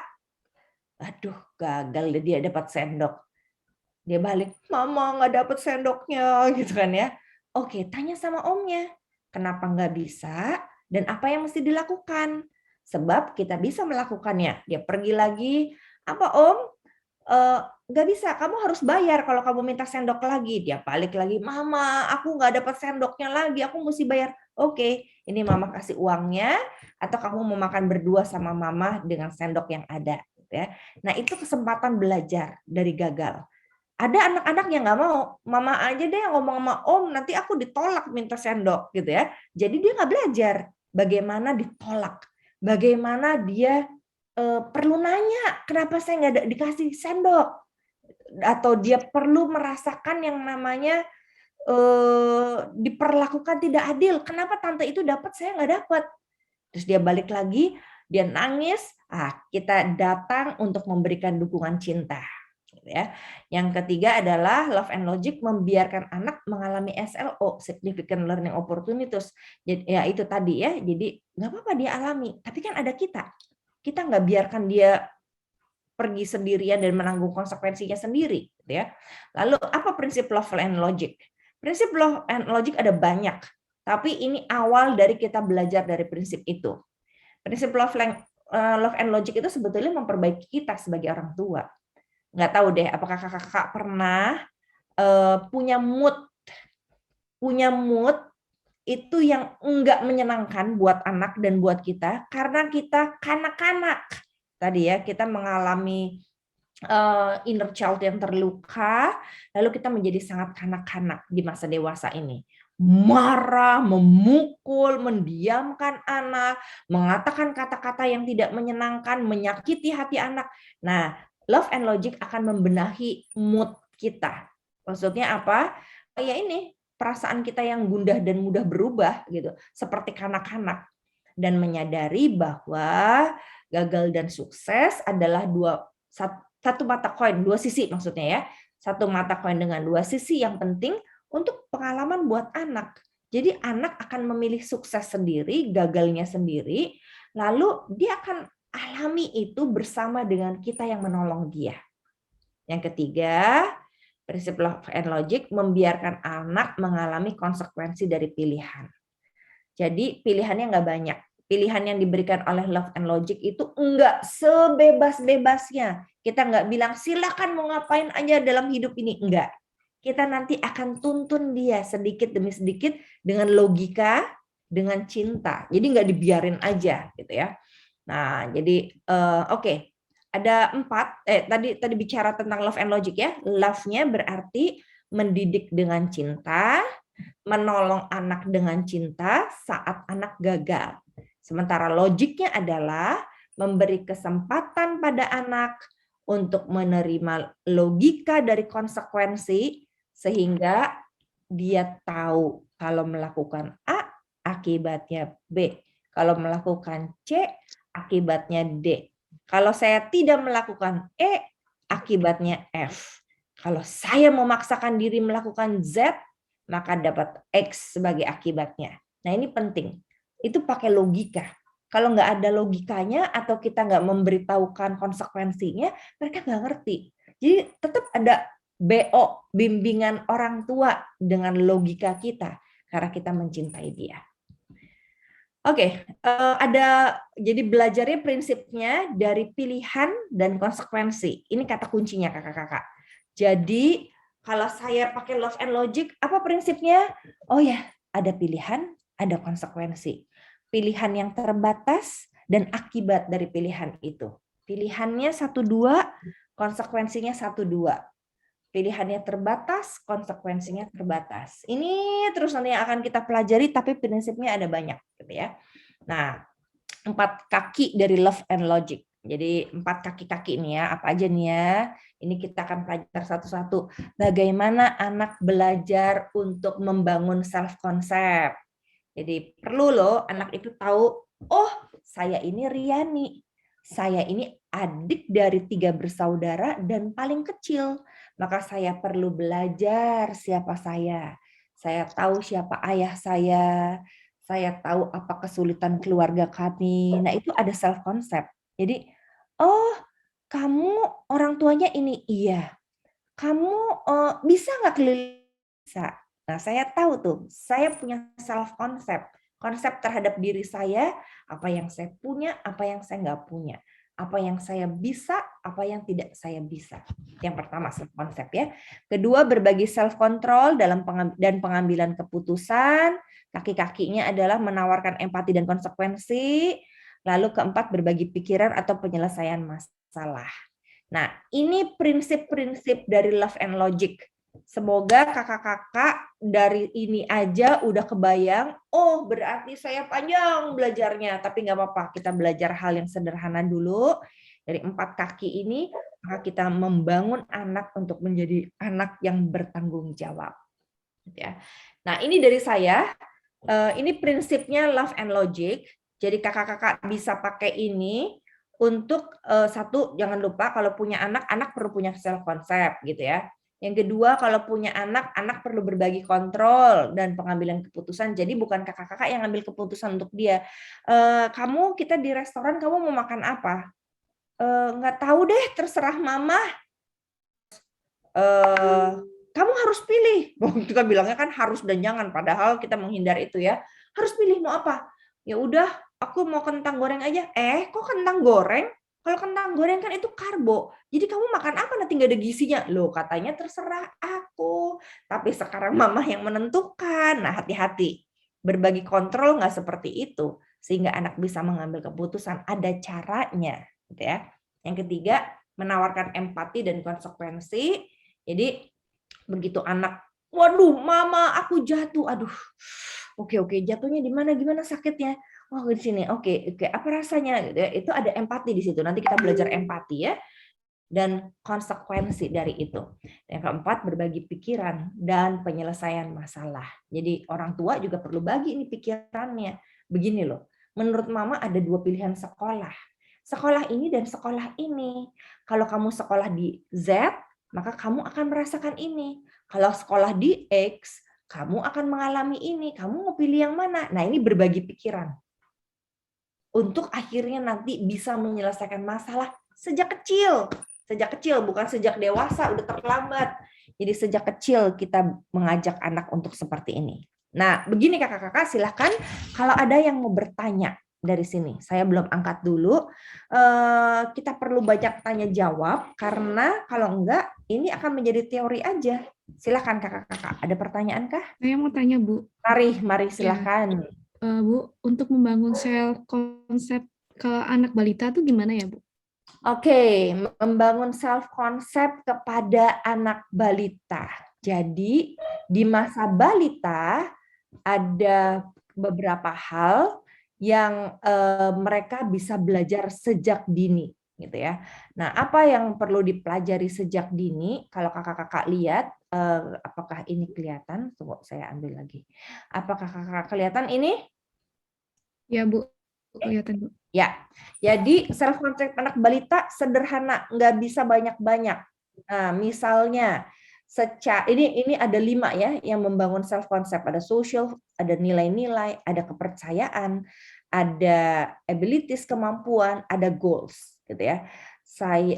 Aduh gagal dia dapat sendok. Dia balik, mama nggak dapat sendoknya gitu kan ya. Oke, tanya sama omnya, kenapa nggak bisa dan apa yang mesti dilakukan. Sebab kita bisa melakukannya. Dia pergi lagi, apa om? nggak bisa, kamu harus bayar kalau kamu minta sendok lagi. Dia balik lagi, mama, aku nggak dapat sendoknya lagi, aku mesti bayar. Oke, ini mama kasih uangnya, atau kamu mau makan berdua sama mama dengan sendok yang ada. Ya. Nah itu kesempatan belajar dari gagal. Ada anak-anak yang nggak mau, mama aja deh yang ngomong sama om, nanti aku ditolak minta sendok gitu ya. Jadi dia nggak belajar bagaimana ditolak, bagaimana dia perlu nanya kenapa saya nggak dikasih sendok, atau dia perlu merasakan yang namanya diperlakukan tidak adil. Kenapa tante itu dapat saya nggak dapat? Terus dia balik lagi, dia nangis. Kita datang untuk memberikan dukungan cinta. Ya. Yang ketiga adalah love and logic, membiarkan anak mengalami SLO, significant learning opportunities. Ya itu tadi ya. Jadi nggak apa-apa dia alami, tapi kan ada kita. Kita nggak biarkan dia pergi sendirian dan menanggung konsekuensinya sendiri, gitu ya. Lalu apa prinsip love and logic? Prinsip love and logic ada banyak, tapi ini awal dari kita belajar dari prinsip itu. Prinsip love and logic itu sebetulnya memperbaiki kita sebagai orang tua. Nggak tahu deh, apakah kakak-kakak pernah punya mood itu yang enggak menyenangkan buat anak dan buat kita karena kita kanak-kanak. Tadi ya, kita mengalami inner child yang terluka, lalu kita menjadi sangat kanak-kanak di masa dewasa ini. Marah, memukul, mendiamkan anak, mengatakan kata-kata yang tidak menyenangkan, menyakiti hati anak. Nah, love and logic akan membenahi mood kita. Maksudnya apa? Ya ini, perasaan kita yang gundah dan mudah berubah gitu, seperti kanak-kanak, dan menyadari bahwa gagal dan sukses adalah satu mata koin, dua sisi maksudnya ya, satu mata koin dengan dua sisi yang penting untuk pengalaman buat anak. Jadi anak akan memilih sukses sendiri, gagalnya sendiri, lalu dia akan alami itu bersama dengan kita yang menolong dia. Yang ketiga, prinsip love and logic, membiarkan anak mengalami konsekuensi dari pilihan. Jadi pilihannya nggak banyak. Pilihan yang diberikan oleh love and logic itu enggak sebebas-bebasnya. Kita nggak bilang silakan mau ngapain aja dalam hidup ini. Enggak. Kita nanti akan tuntun dia sedikit demi sedikit dengan logika, dengan cinta. Jadi nggak dibiarin aja gitu ya. Nah, jadi oke. Ada 4, tadi bicara tentang love and logic ya. Love-nya berarti mendidik dengan cinta, menolong anak dengan cinta saat anak gagal. Sementara logiknya adalah memberi kesempatan pada anak untuk menerima logika dari konsekuensi sehingga dia tahu kalau melakukan A, akibatnya B. Kalau melakukan C, akibatnya D. Kalau saya tidak melakukan E, akibatnya F. Kalau saya memaksakan diri melakukan Z, maka dapat X sebagai akibatnya. Nah ini penting. Itu pakai logika. Kalau nggak ada logikanya atau kita nggak memberitahukan konsekuensinya, mereka nggak ngerti. Jadi tetap ada BO, bimbingan orang tua dengan logika kita, karena kita mencintai dia. Oke, jadi belajarnya prinsipnya dari pilihan dan konsekuensi. Ini kata kuncinya kakak-kakak. Jadi kalau saya pakai love and logic, apa prinsipnya? Oh ya, ada pilihan, ada konsekuensi. Pilihan yang terbatas dan akibat dari pilihan itu. Pilihannya 1-2, konsekuensinya 1-2. Pilihannya terbatas, konsekuensinya terbatas. Ini terus nanti akan kita pelajari, tapi prinsipnya ada banyak, gitu ya. Nah, 4 kaki dari love and logic. Jadi 4 kaki-kaki ini ya, apa aja nih ya? Ini kita akan pelajari satu-satu. Bagaimana anak belajar untuk membangun self concept. Jadi perlu loh anak itu tahu, oh saya ini Riani, saya ini adik dari 3 bersaudara dan paling kecil. Maka saya perlu belajar siapa saya. Saya tahu siapa ayah saya tahu apa kesulitan keluarga kami. Nah itu ada self concept. Jadi, oh kamu orang tuanya ini, iya. Kamu bisa nggak keliling? Bisa. Nah saya tahu tuh, saya punya self concept. Konsep terhadap diri saya, apa yang saya punya, apa yang saya nggak punya. apa yang saya bisa, apa yang tidak saya bisa. Yang pertama self concept ya. Kedua, berbagi self control dan pengambilan keputusan. Kaki-kakinya adalah menawarkan empati dan konsekuensi. Lalu keempat, berbagi pikiran atau penyelesaian masalah. Nah, ini prinsip-prinsip dari Love and Logic. Semoga kakak-kakak dari ini aja udah kebayang, oh berarti saya panjang belajarnya, tapi nggak apa-apa, kita belajar hal yang sederhana dulu. Dari 4 kaki ini, maka kita membangun anak untuk menjadi anak yang bertanggung jawab. Nah, ini dari saya, ini prinsipnya Love and Logic, jadi kakak-kakak bisa pakai ini untuk satu, jangan lupa kalau punya anak, anak perlu punya self concept gitu ya. Yang kedua, kalau punya anak, anak perlu berbagi kontrol dan pengambilan keputusan. Jadi bukan kakak-kakak yang ambil keputusan untuk dia. Kamu, kita di restoran, kamu mau makan apa? Nggak tahu deh, terserah mama. Kamu harus pilih. Kita bilangnya kan harus dan jangan, padahal kita menghindar itu ya. Harus pilih mau apa? Ya udah, aku mau kentang goreng aja. Kok kentang goreng? Kalau kentang goreng kan itu karbo. Jadi kamu makan apa nanti nggak ada gizinya? Loh, katanya terserah aku. Tapi sekarang mama yang menentukan. Nah, hati-hati. Berbagi kontrol nggak seperti itu. Sehingga anak bisa mengambil keputusan. Ada caranya. Gitu ya. Yang ketiga, menawarkan empati dan konsekuensi. Jadi, begitu anak, waduh mama aku jatuh. Aduh, oke, jatuhnya di mana? Gimana sakitnya? Oh, di sini. Oke, apa rasanya? Itu ada empati di situ. Nanti kita belajar empati ya. Dan konsekuensi dari itu. Yang keempat, berbagi pikiran dan penyelesaian masalah. Jadi orang tua juga perlu bagi ini pikirannya. Begini loh, menurut mama ada 2 pilihan sekolah. Sekolah ini dan sekolah ini. Kalau kamu sekolah di Z, maka kamu akan merasakan ini. Kalau sekolah di X, kamu akan mengalami ini. Kamu mau pilih yang mana? Nah, ini berbagi pikiran. Untuk akhirnya nanti bisa menyelesaikan masalah sejak kecil. Sejak kecil, bukan sejak dewasa, udah terlambat. Jadi sejak kecil kita mengajak anak untuk seperti ini. Nah, begini kakak-kakak, silahkan kalau ada yang mau bertanya dari sini. Saya belum angkat dulu. Kita perlu banyak tanya jawab, karena kalau enggak, ini akan menjadi teori aja. Silahkan kakak-kakak, ada pertanyaan kah? Saya mau tanya, Bu. Mari silahkan. Bu, untuk membangun self konsep ke anak balita itu gimana ya, Bu? Oke, membangun self concept kepada anak balita. Jadi di masa balita ada beberapa hal yang mereka bisa belajar sejak dini, gitu ya. Nah, apa yang perlu dipelajari sejak dini? Kalau kakak-kakak lihat, apakah ini kelihatan? Coba saya ambil lagi. Apakah kakak kelihatan ini? Ya, Bu. Kelihatan, Bu. Ya, jadi self concept anak balita sederhana, nggak bisa banyak-banyak. Nah, misalnya ini ada 5 ya yang membangun self concept. Ada social, ada nilai-nilai, ada kepercayaan, ada abilities, kemampuan, ada goals, gitu ya.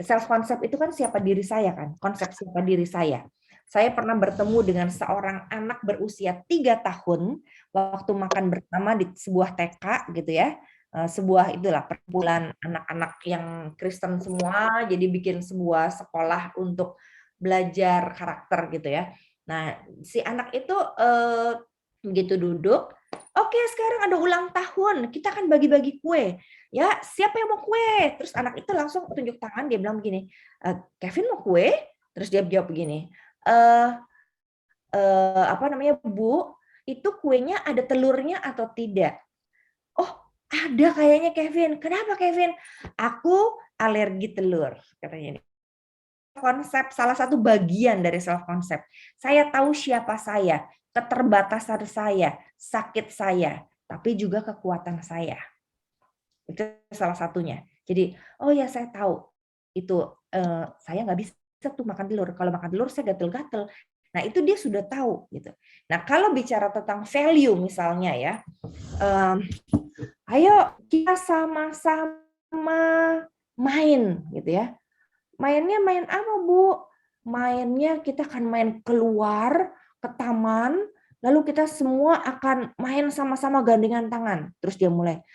Self concept itu kan siapa diri saya kan, konsep siapa diri saya. Saya pernah bertemu dengan seorang anak berusia 3 tahun waktu makan bersama di sebuah TK gitu ya. Sebuah itulah perkumpulan anak-anak yang Kristen semua, jadi bikin sebuah sekolah untuk belajar karakter gitu ya. Nah, si anak itu begitu duduk, oke sekarang ada ulang tahun, kita akan bagi-bagi kue. Ya, siapa yang mau kue? Terus anak itu langsung tunjuk tangan, dia bilang begini, Kevin mau kue? Terus dia jawab begini, Bu, itu kuenya ada telurnya atau tidak? Oh, ada kayaknya Kevin. Kenapa Kevin? Aku alergi telur, katanya. Konsep, salah satu bagian dari self concept. Saya tahu siapa saya, keterbatasan saya, sakit saya, tapi juga kekuatan saya. Itu salah satunya. Jadi, oh ya saya tahu itu saya nggak bisa tuh makan telur. Kalau makan telur saya gatel-gatel. Nah, itu dia sudah tahu gitu. Nah, kalau bicara tentang value misalnya ya, ayo kita sama-sama main gitu ya. Mainnya main apa, Bu? Mainnya kita akan main keluar ke taman, lalu kita semua akan main sama-sama gandengan tangan. Terus dia mulai,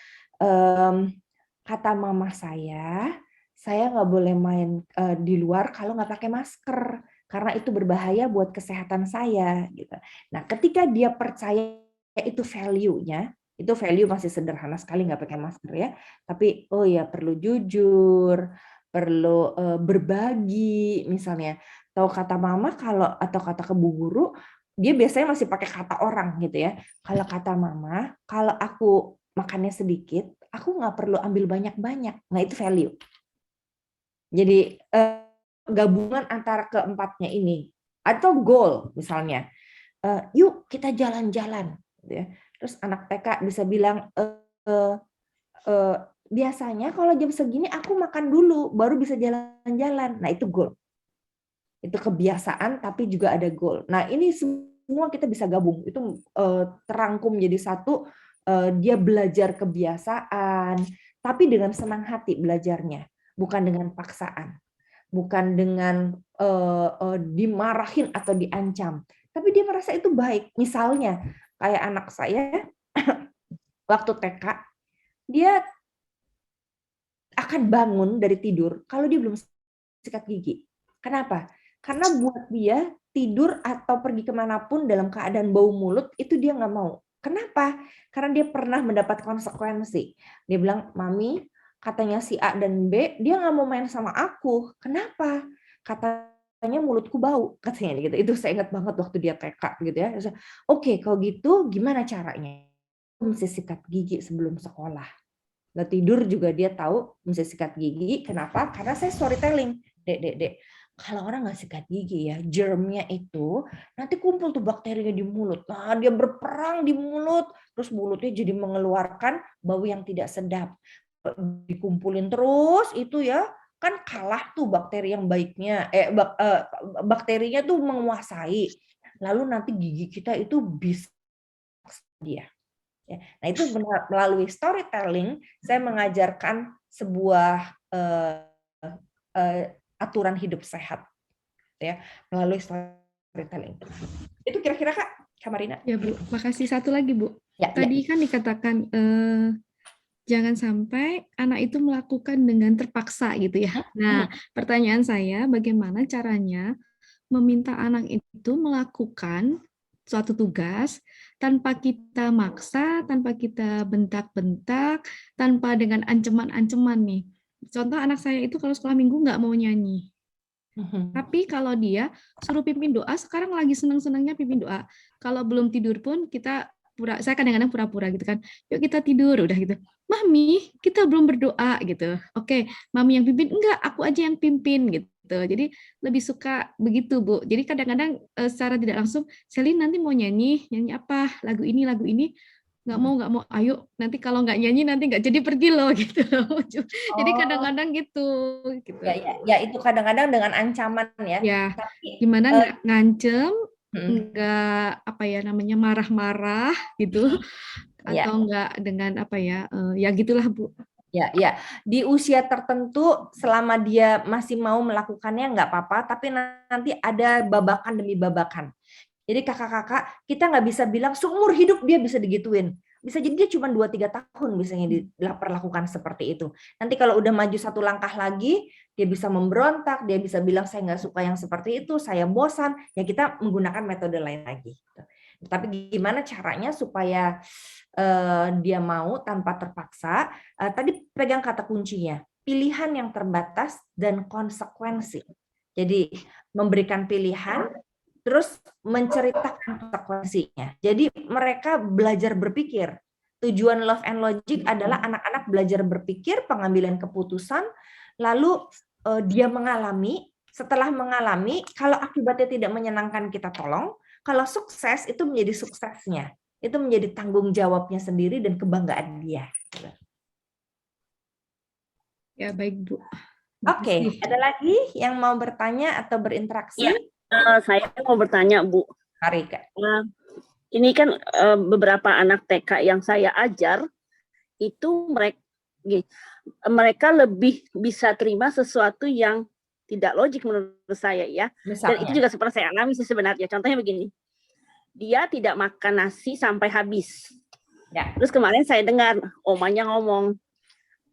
kata mama saya, saya nggak boleh main di luar kalau nggak pakai masker, karena itu berbahaya buat kesehatan saya. Gitu. Nah, ketika dia percaya itu value-nya, itu value masih sederhana sekali nggak pakai masker ya, tapi oh ya perlu jujur, perlu berbagi misalnya. Tahu kata mama atau kata ke bu guru, dia biasanya masih pakai kata orang gitu ya. Kalau kata mama, kalau aku makannya sedikit, aku nggak perlu ambil banyak-banyak. Nah itu value. Jadi gabungan antara keempatnya ini. Atau goal misalnya, yuk kita jalan-jalan. Terus anak TK bisa bilang, biasanya kalau jam segini aku makan dulu, baru bisa jalan-jalan. Nah itu goal. Itu kebiasaan tapi juga ada goal. Nah ini semua kita bisa gabung. Itu terangkum jadi satu, dia belajar kebiasaan, tapi dengan senang hati belajarnya. Bukan dengan paksaan, bukan dengan dimarahin atau diancam, tapi dia merasa itu baik. Misalnya kayak anak saya waktu TK, dia akan bangun dari tidur kalau dia belum sikat gigi. Kenapa? Karena buat dia tidur atau pergi kemanapun dalam keadaan bau mulut itu dia nggak mau. Kenapa? Karena dia pernah mendapat konsekuensi. Dia bilang, Mami, katanya si A dan B, dia nggak mau main sama aku. Kenapa? Katanya mulutku bau, katanya gitu. Itu saya ingat banget waktu dia TK gitu ya. Oke, kalau gitu gimana caranya? Mesti sikat gigi sebelum sekolah. Nah, tidur juga dia tahu mesti sikat gigi. Kenapa? Karena saya storytelling. Dek. Kalau orang nggak sikat gigi ya, germnya itu nanti kumpul tuh bakterinya di mulut. Nah, dia berperang di mulut, terus mulutnya jadi mengeluarkan bau yang tidak sedap. Dikumpulin terus itu ya, kan kalah tuh bakteri yang baiknya, bakterinya tuh menguasai. Lalu nanti gigi kita itu bisa dia. Nah itu melalui storytelling saya mengajarkan sebuah aturan hidup sehat ya melalui storytelling. Itu kira-kira Kak Marina. Ya Bu, makasih. Satu lagi Bu. Ya, Tadi kan dikatakan jangan sampai anak itu melakukan dengan terpaksa gitu ya. Nah, pertanyaan saya bagaimana caranya meminta anak itu melakukan suatu tugas tanpa kita maksa, tanpa kita bentak-bentak, tanpa dengan ancaman-ancaman nih. Contoh anak saya itu kalau sekolah minggu nggak mau nyanyi. Tapi kalau dia suruh pimpin doa, sekarang lagi senang-senangnya pimpin doa. Kalau belum tidur pun saya kadang-kadang pura-pura gitu kan. Yuk kita tidur, udah gitu. Mami, kita belum berdoa gitu. Oke, Mami yang pimpin, enggak, aku aja yang pimpin gitu. Jadi lebih suka begitu Bu. Jadi kadang-kadang secara tidak langsung, Selin nanti mau nyanyi apa? Lagu ini, nggak mau. Ayo, nanti kalau nggak nyanyi nanti nggak jadi pergi loh gitu. Jadi kadang-kadang gitu. Ya itu kadang-kadang dengan ancaman ya. Ya, gimana nggak ngancem, nggak marah-marah gitu, atau nggak dengan ya gitulah Bu. Ya, di usia tertentu selama dia masih mau melakukannya nggak apa-apa, tapi nanti ada babakan demi babakan. Jadi kakak-kakak, kita nggak bisa bilang seumur hidup dia bisa digituin. Bisa jadi dia cuma 2-3 tahun misalnya diperlakukan seperti itu. Nanti kalau udah maju satu langkah lagi, dia bisa memberontak, dia bisa bilang saya nggak suka yang seperti itu, saya bosan, ya kita menggunakan metode lain lagi. Tapi gimana caranya supaya dia mau tanpa terpaksa? Tadi pegang kata kuncinya, pilihan yang terbatas dan konsekuensi. Jadi memberikan pilihan, terus menceritakan konsekuensinya. Jadi mereka belajar berpikir. Tujuan Love and Logic adalah anak-anak belajar berpikir, pengambilan keputusan, lalu dia mengalami. Setelah mengalami, kalau akibatnya tidak menyenangkan kita tolong, kalau sukses itu menjadi suksesnya. Itu menjadi tanggung jawabnya sendiri dan kebanggaan dia. Ya, baik Bu. Oke, ada lagi yang mau bertanya atau berinteraksi? Ya, saya mau bertanya Bu. Mari Kak. Ini kan beberapa anak TK yang saya ajar, itu mereka lebih bisa terima sesuatu yang tidak logik menurut saya ya. Dan itu juga seperti saya alami sebenarnya. Contohnya begini. Dia tidak makan nasi sampai habis. Ya. Terus kemarin saya dengar omanya ngomong,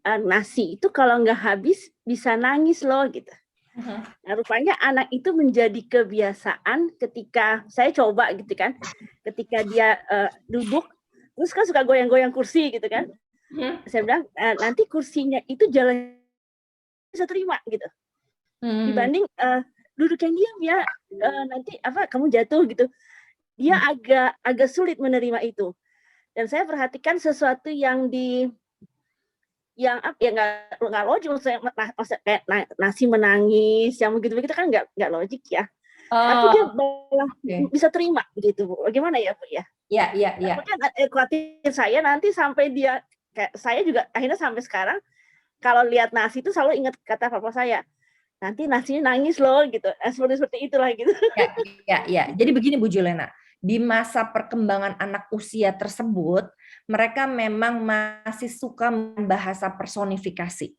nasi itu kalau nggak habis bisa nangis loh gitu. Nah, rupanya anak itu menjadi kebiasaan ketika saya coba gitu kan, ketika dia duduk terus kan suka goyang-goyang kursi gitu kan. Saya bilang nanti kursinya itu jalan bisa terima gitu. Dibanding duduk yang diam ya, nanti kamu jatuh gitu. Dia agak sulit menerima itu. Dan saya perhatikan sesuatu yang nggak logis, maksudnya kayak nasi menangis, yang begitu-begitu kan nggak logik ya. Tapi dia malah bisa terima gitu, Bu. Bagaimana ya, Bu ya? Iya. Kemudian khawatir saya nanti sampai dia, kayak saya juga akhirnya sampai sekarang kalau lihat nasi itu selalu ingat kata papa saya, nanti nasinya nangis loh gitu. Seperti itulah gitu. Ya. Jadi begini Bu Julena, di masa perkembangan anak usia tersebut, mereka memang masih suka bahasa personifikasi.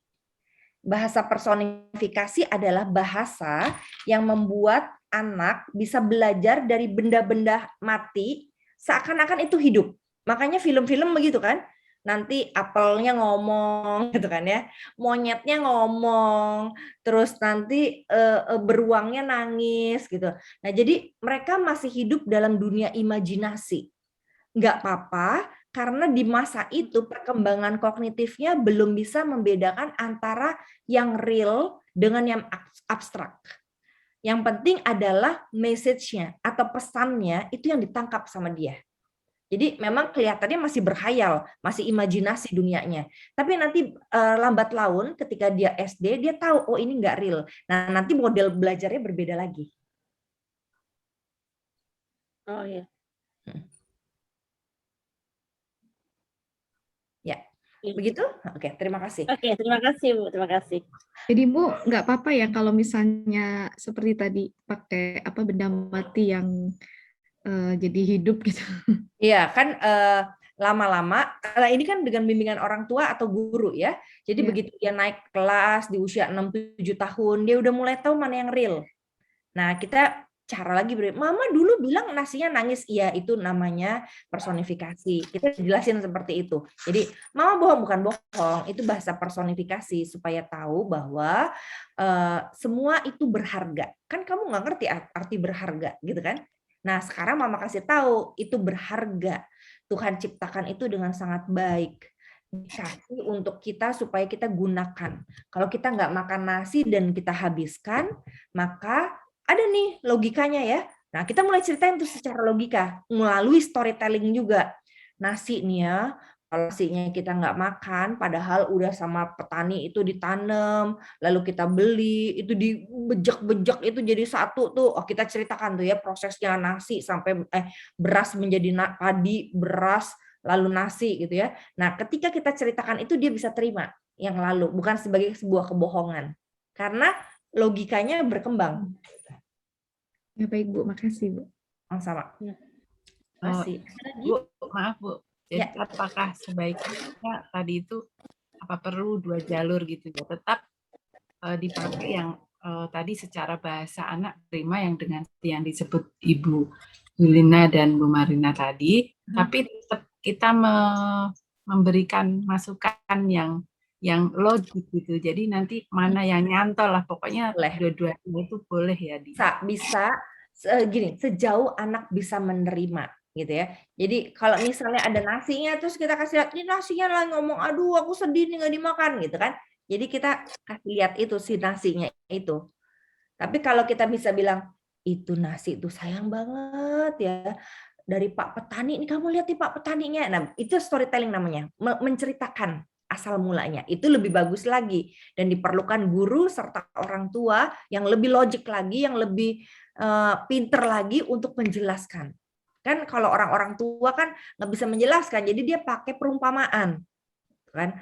Bahasa personifikasi adalah bahasa yang membuat anak bisa belajar dari benda-benda mati seakan-akan itu hidup. Makanya film-film begitu kan, nanti apelnya ngomong gitu kan ya, monyetnya ngomong, terus nanti beruangnya nangis gitu. Nah, jadi mereka masih hidup dalam dunia imajinasi. Nggak apa-apa, karena di masa itu perkembangan kognitifnya belum bisa membedakan antara yang real dengan yang abstrak. Yang penting adalah message-nya atau pesannya itu yang ditangkap sama dia. Jadi memang kelihatannya masih berkhayal, masih imajinasi dunianya. Tapi nanti lambat laun ketika dia SD, dia tahu, oh ini nggak real. Nah nanti model belajarnya berbeda lagi. Oh iya. Ya, begitu? Oke, terima kasih. Oke, terima kasih Bu, terima kasih. Jadi Bu, nggak apa-apa ya kalau misalnya seperti tadi pakai benda mati yang jadi hidup gitu. Iya kan lama-lama, karena ini kan dengan bimbingan orang tua atau guru ya. Jadi begitu dia naik kelas di usia 6-7 tahun, dia udah mulai tahu mana yang real. Nah, kita cara lagi mama dulu bilang nasinya nangis, iya itu namanya personifikasi. Kita jelasin seperti itu. Jadi mama bohong, bukan bohong, itu bahasa personifikasi supaya tahu bahwa semua itu berharga. Kan kamu nggak ngerti arti berharga, gitu kan? Nah, sekarang mama kasih tahu itu berharga. Tuhan ciptakan itu dengan sangat baik. Dikasih untuk kita supaya kita gunakan. Kalau kita nggak makan nasi dan kita habiskan, maka ada nih logikanya ya. Nah, kita mulai ceritain tuh secara logika, melalui storytelling juga. Nasi nih ya, kalau nasinya kita nggak makan, padahal udah sama petani itu ditanam, lalu kita beli, itu dibejek-bejek itu jadi satu tuh. Oh, kita ceritakan tuh ya prosesnya nasi sampai beras menjadi padi, beras, lalu nasi gitu ya. Nah, ketika kita ceritakan itu dia bisa terima yang lalu, bukan sebagai sebuah kebohongan. Karena logikanya berkembang. Ya baik Bu, makasih Bu. Sama. Masih. Bu, maaf Bu. Jadi apakah sebaiknya tadi itu apa perlu 2 jalur gitu ya? Tetap dipakai yang tadi secara bahasa anak terima yang dengan yang disebut Ibu Julina dan Bu Marina tadi, tapi tetap kita memberikan masukan yang logik gitu. Jadi nanti mana yang nyantol lah, pokoknya dua-duanya itu boleh ya. Bisa gini, sejauh anak bisa menerima gitu ya. Jadi kalau misalnya ada nasinya terus kita kasih lihat, ini nasinya lah ngomong, aduh aku sedih nih nggak dimakan gitu kan. Jadi kita kasih lihat itu si nasinya itu. Tapi kalau kita bisa bilang, itu nasi itu sayang banget ya. Dari Pak Petani, ini kamu lihat nih Pak Petaninya. Nah, itu storytelling namanya, menceritakan asal mulanya. Itu lebih bagus lagi. Dan diperlukan guru serta orang tua yang lebih logik lagi, yang lebih pinter lagi untuk menjelaskan. Kan kalau orang-orang tua kan nggak bisa menjelaskan, jadi dia pakai perumpamaan. Kan?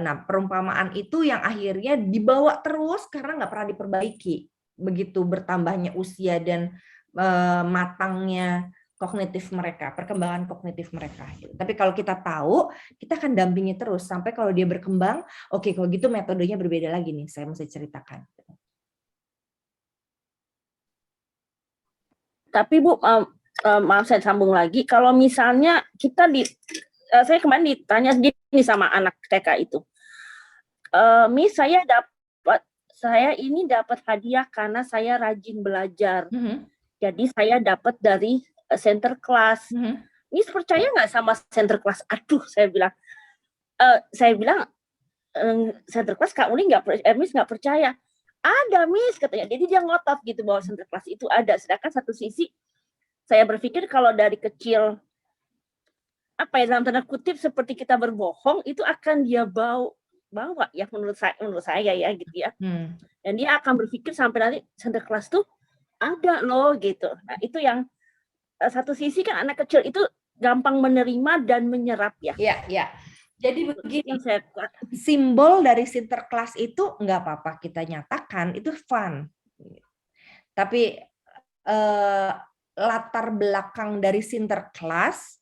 Nah, perumpamaan itu yang akhirnya dibawa terus karena nggak pernah diperbaiki. Begitu bertambahnya usia dan matangnya kognitif mereka, perkembangan kognitif mereka. Tapi kalau kita tahu, kita akan dampingi terus sampai kalau dia berkembang, oke kalau gitu metodenya berbeda lagi nih, saya mesti ceritakan. Tapi Bu, maaf saya sambung lagi, kalau misalnya kita saya kemarin ditanya gini sama anak TK itu, Miss, saya ini dapat hadiah karena saya rajin belajar. Jadi saya dapat dari center class. Miss percaya nggak sama center class? Aduh, saya bilang center class Kak Uli Miss nggak percaya. Ada Miss katanya. Jadi dia ngotot gitu bahwa center class itu ada. Sedangkan satu sisi saya berpikir kalau dari kecil dalam tanda kutip seperti kita berbohong itu akan dia bawa ya menurut saya ya gitu ya. Dan dia akan berpikir sampai nanti center class tuh ada loh gitu. Nah, itu yang satu sisi kan anak kecil itu gampang menerima dan menyerap ya. Iya. Jadi begini, simbol dari sinterklas itu nggak apa-apa kita nyatakan, itu fun. Tapi latar belakang dari sinterklas,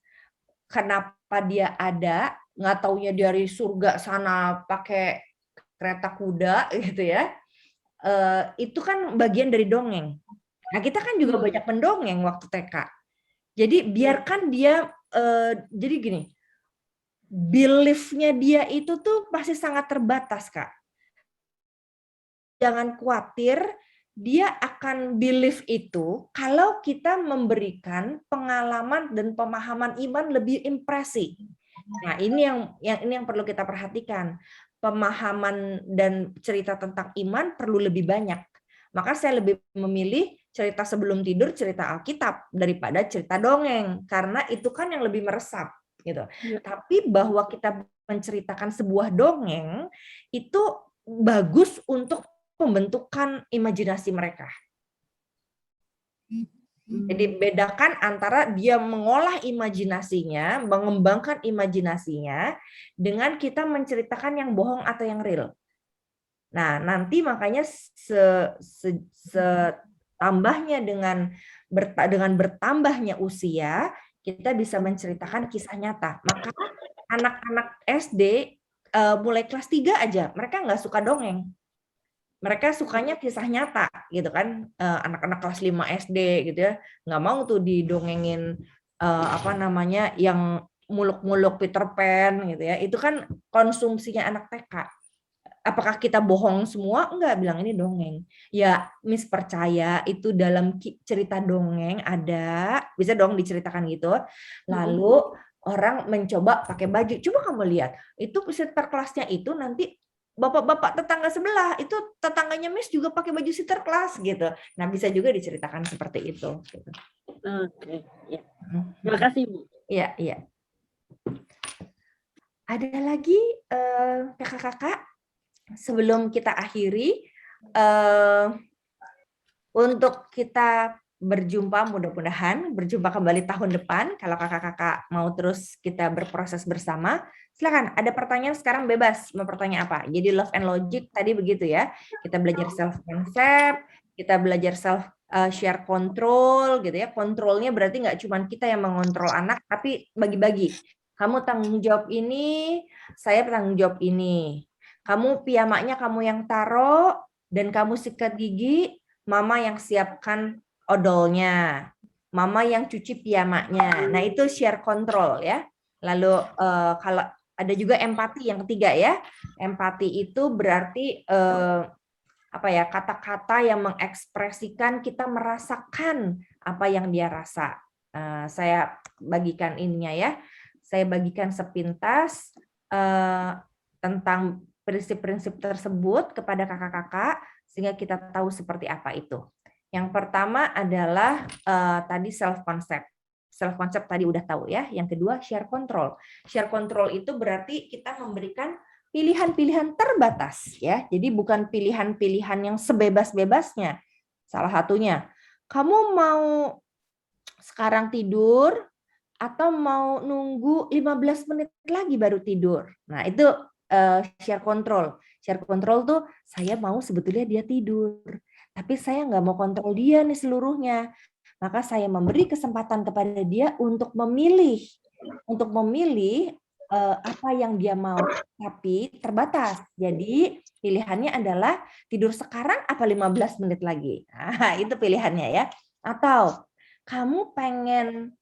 kenapa dia ada, nggak taunya dari surga sana pakai kereta kuda gitu ya, itu kan bagian dari dongeng. Nah kita kan juga banyak mendongeng waktu TK. Jadi biarkan dia, jadi gini, belief-nya dia itu tuh pasti sangat terbatas, Kak. Jangan khawatir, dia akan belief itu kalau kita memberikan pengalaman dan pemahaman iman lebih impresi. Nah, ini yang perlu kita perhatikan. Pemahaman dan cerita tentang iman perlu lebih banyak. Maka saya lebih memilih cerita sebelum tidur, cerita Alkitab daripada cerita dongeng, karena itu kan yang lebih meresap. Gitu. Tapi bahwa kita menceritakan sebuah dongeng itu bagus untuk pembentukan imajinasi mereka. Jadi bedakan antara dia mengolah imajinasinya, mengembangkan imajinasinya dengan kita menceritakan yang bohong atau yang real. Nah, nanti makanya tambahnya dengan bertambahnya usia, kita bisa menceritakan kisah nyata. Maka anak-anak SD mulai kelas 3 aja, mereka nggak suka dongeng. Mereka sukanya kisah nyata, gitu kan. Anak-anak kelas 5 SD gitu ya, nggak mau tuh didongengin yang muluk-muluk Peter Pan gitu ya. Itu kan konsumsinya anak TK. Apakah kita bohong semua? Enggak, bilang ini dongeng. Ya, Miss percaya itu dalam cerita dongeng ada, bisa dong diceritakan gitu. Lalu orang mencoba pakai baju. Coba kamu lihat, itu sinterklasnya itu nanti bapak-bapak tetangga sebelah, itu tetangganya Miss juga pakai baju sinterklas gitu. Nah, bisa juga diceritakan seperti itu. Gitu. Oke, ya. Terima kasih, Bu. Iya. Ada lagi kakak-kakak? Sebelum kita akhiri, untuk kita berjumpa, mudah-mudahan berjumpa kembali tahun depan. Kalau kakak-kakak mau terus kita berproses bersama, silakan. Ada pertanyaan sekarang bebas mau bertanya apa. Jadi love and logic tadi begitu ya. Kita belajar self concept, kita belajar self share control gitu ya. Kontrolnya berarti nggak cuma kita yang mengontrol anak, tapi bagi-bagi. Kamu tanggung jawab ini, saya tanggung jawab ini. Kamu pijamaknya kamu yang taruh dan kamu sikat gigi, mama yang siapkan odolnya, mama yang cuci pijamaknya. Nah itu share control ya. Lalu kalau ada juga empati yang ketiga ya. Empati itu berarti kata-kata yang mengekspresikan kita merasakan apa yang dia rasa. Saya bagikan ininya ya. Saya bagikan sepintas tentang prinsip-prinsip tersebut kepada kakak-kakak sehingga kita tahu seperti apa itu. Yang pertama adalah tadi self concept. Self concept tadi udah tahu ya. Yang kedua share control. Share control itu berarti kita memberikan pilihan-pilihan terbatas ya. Jadi bukan pilihan-pilihan yang sebebas-bebasnya. Salah satunya, kamu mau sekarang tidur atau mau nunggu 15 menit lagi baru tidur. Nah, itu share control. Share control tuh saya mau sebetulnya dia tidur, tapi saya nggak mau kontrol dia nih seluruhnya. Maka saya memberi kesempatan kepada dia untuk memilih apa yang dia mau, tapi terbatas. Jadi pilihannya adalah tidur sekarang apa 15 menit lagi. Nah, itu pilihannya ya. Atau kamu pengen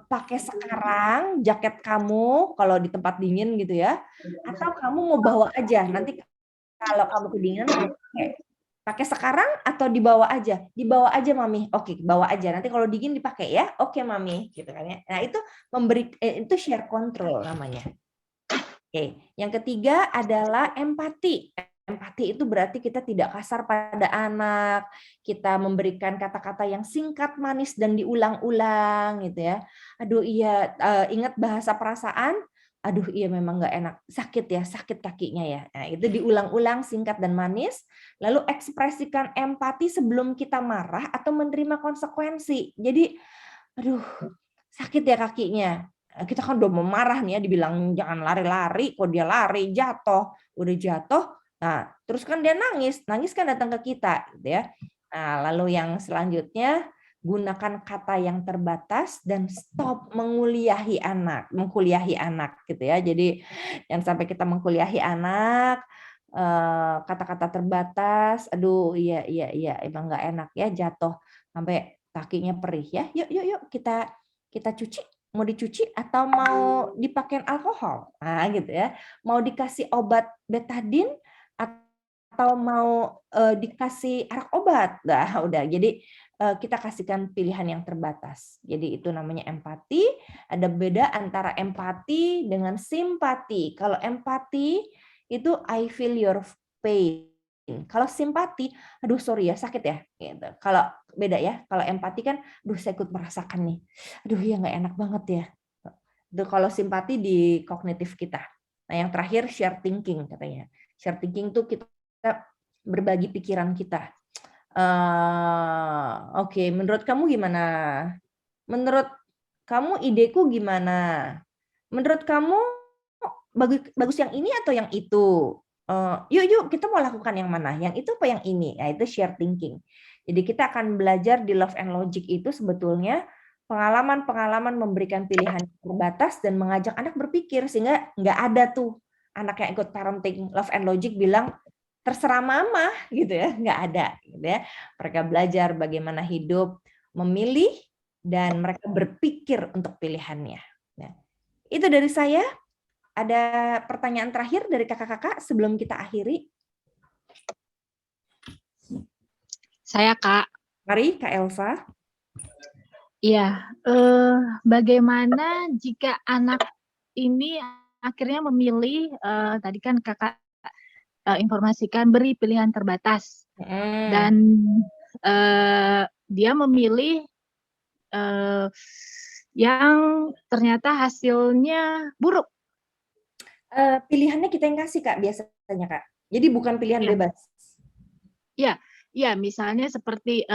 pakai sekarang jaket kamu kalau di tempat dingin gitu ya, atau kamu mau bawa aja nanti kalau kamu kedinginan pakai sekarang atau dibawa aja mami, oke bawa aja nanti kalau dingin dipakai ya, oke mami gitu kan ya. Nah itu itu share control namanya. Oke, yang ketiga adalah empati. Empati itu berarti kita tidak kasar pada anak, kita memberikan kata-kata yang singkat, manis, dan diulang-ulang gitu ya. Aduh iya, ingat bahasa perasaan, aduh iya memang nggak enak, sakit ya, sakit kakinya ya. Nah, itu diulang-ulang singkat dan manis, lalu ekspresikan empati sebelum kita marah atau menerima konsekuensi. Jadi, aduh sakit ya kakinya. Kita kan udah mau marah nih ya, dibilang jangan lari-lari, kok dia lari, jatuh, udah jatuh. Nah, terus kan dia nangis kan datang ke kita, gitu ya. Nah, lalu yang selanjutnya gunakan kata yang terbatas dan stop mengkuliahi anak, gitu ya. Jadi yang sampai kita mengkuliahi anak, kata-kata terbatas, aduh iya emang nggak enak ya jatuh sampai kakinya perih ya. Yuk kita cuci. Mau dicuci atau mau dipakai alkohol, nah gitu ya. Mau dikasih obat betadin atau mau dikasih arak obat, nah udah. Jadi kita kasihkan pilihan yang terbatas. Jadi itu namanya empati. Ada beda antara empati dengan simpati. Kalau empati itu I feel your pain. Kalau simpati, aduh sorry ya sakit ya. Gitu. Kalau beda ya. Kalau empati kan, aduh saya ikut merasakan nih. Aduh ya nggak enak banget ya. Itu kalau simpati di kognitif kita. Nah yang terakhir share thinking katanya. Share thinking tuh kita berbagi pikiran kita. Oke, menurut kamu gimana? Menurut kamu ideku gimana? Menurut kamu bagus yang ini atau yang itu? Yuk kita mau lakukan yang mana? Yang itu apa yang ini? Nah, itu share thinking. Jadi kita akan belajar di Love and Logic itu sebetulnya pengalaman-pengalaman memberikan pilihan terbatas dan mengajak anak berpikir sehingga nggak ada tuh anak yang ikut parenting Love and Logic bilang terserah mama gitu ya, nggak ada gitu ya. Mereka belajar bagaimana hidup memilih dan mereka berpikir untuk pilihannya. Nah, itu dari saya. Ada pertanyaan terakhir dari kakak-kakak sebelum kita akhiri? Saya Kak. Mari Kak Elsa. Iya, bagaimana jika anak ini akhirnya memilih, tadi kan kakak informasikan beri pilihan terbatas, dan dia memilih yang ternyata hasilnya buruk. Pilihannya kita yang kasih Kak biasanya Kak. Jadi bukan pilihan bebas. Ya, misalnya seperti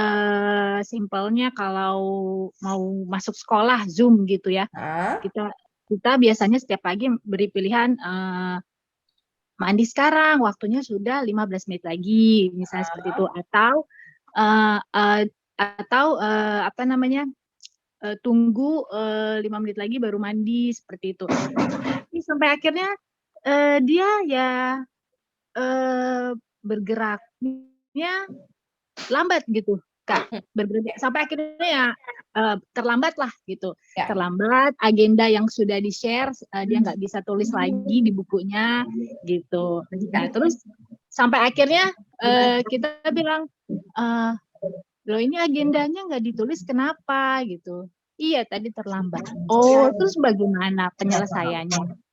simpelnya kalau mau masuk sekolah Zoom gitu ya. Kita biasanya setiap pagi beri pilihan mandi sekarang, waktunya sudah 15 menit lagi, misalnya seperti itu, atau apa namanya? Tunggu 5 menit lagi baru mandi seperti itu. Sampai akhirnya dia ya bergeraknya lambat gitu Kak, sampai akhirnya ya terlambat lah gitu, terlambat, agenda yang sudah di-share dia nggak bisa tulis lagi di bukunya gitu. Nah, terus sampai akhirnya kita bilang, loh ini agendanya nggak ditulis kenapa gitu. Iya tadi terlambat. Oh terus bagaimana penyelesaiannya?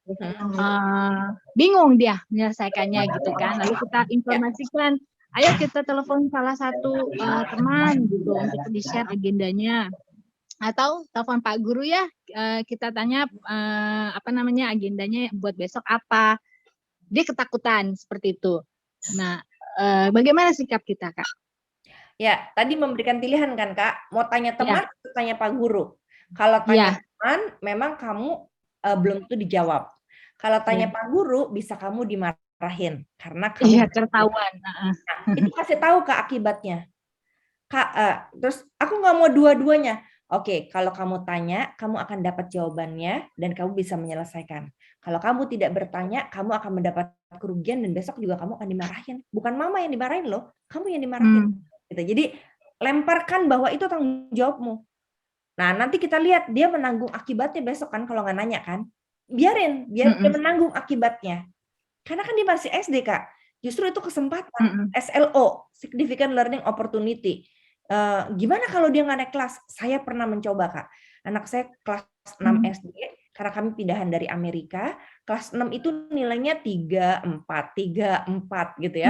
Bingung dia menyelesaikannya gitu kan. Lalu kita informasikan, ayo kita telepon salah satu teman gitu untuk di-share agendanya. Atau telepon Pak Guru ya, kita tanya apa namanya agendanya buat besok apa. Dia ketakutan seperti itu. Nah, bagaimana sikap kita Kak? Ya, tadi memberikan pilihan kan Kak, mau tanya teman atau tanya Pak Guru. Kalau tanya teman, memang kamu belum tentu dijawab. Kalau tanya Pak Guru, bisa kamu dimarahin karena kamu ketahuan. Nah, itu kasih tahu Kak akibatnya. Kak, terus aku nggak mau dua-duanya. Oke, kalau kamu tanya, kamu akan dapat jawabannya dan kamu bisa menyelesaikan. Kalau kamu tidak bertanya, kamu akan mendapat kerugian dan besok juga kamu akan dimarahin. Bukan mama yang dimarahin loh, kamu yang dimarahin. Gitu. Jadi lemparkan bahwa itu tanggung jawabmu. Nah, nanti kita lihat dia menanggung akibatnya besok kan kalau nggak nanya kan. Biarin dia menanggung akibatnya. Karena kan dia masih SD, Kak. Justru itu kesempatan. SLO, Significant Learning Opportunity. Gimana kalau dia nggak naik kelas? Saya pernah mencoba, Kak. Anak saya kelas 6 SD, karena kami pindahan dari Amerika, kelas 6 itu nilainya 3, 4 gitu ya.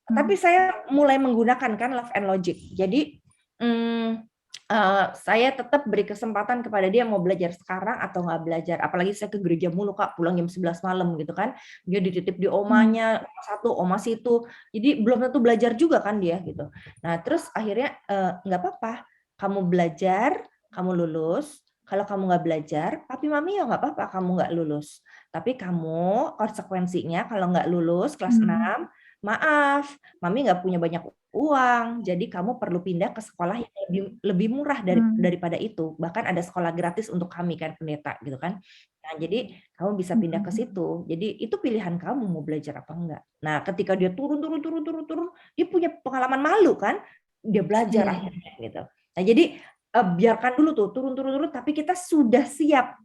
Tapi saya mulai menggunakan kan Love and Logic. Jadi saya tetap beri kesempatan kepada dia mau belajar sekarang atau nggak belajar. Apalagi saya ke gereja mulu, Kak, pulang jam 11 malam gitu kan. Dia dititip di omanya, satu, oma situ. Jadi belum tentu belajar juga kan dia gitu. Nah, terus akhirnya nggak apa-apa. Kamu belajar, kamu lulus. Kalau kamu nggak belajar, papi mami ya nggak apa-apa kamu nggak lulus. Tapi kamu konsekuensinya kalau nggak lulus kelas 6, maaf, mami nggak punya banyak uang, jadi kamu perlu pindah ke sekolah yang lebih murah daripada itu. Bahkan ada sekolah gratis untuk kami kan pendeta gitu kan. Nah, jadi kamu bisa pindah ke situ. Jadi itu pilihan kamu mau belajar apa enggak. Nah, ketika dia turun, dia punya pengalaman malu kan, dia belajar akhirnya gitu. Nah, jadi biarkan dulu tuh turun, tapi kita sudah siap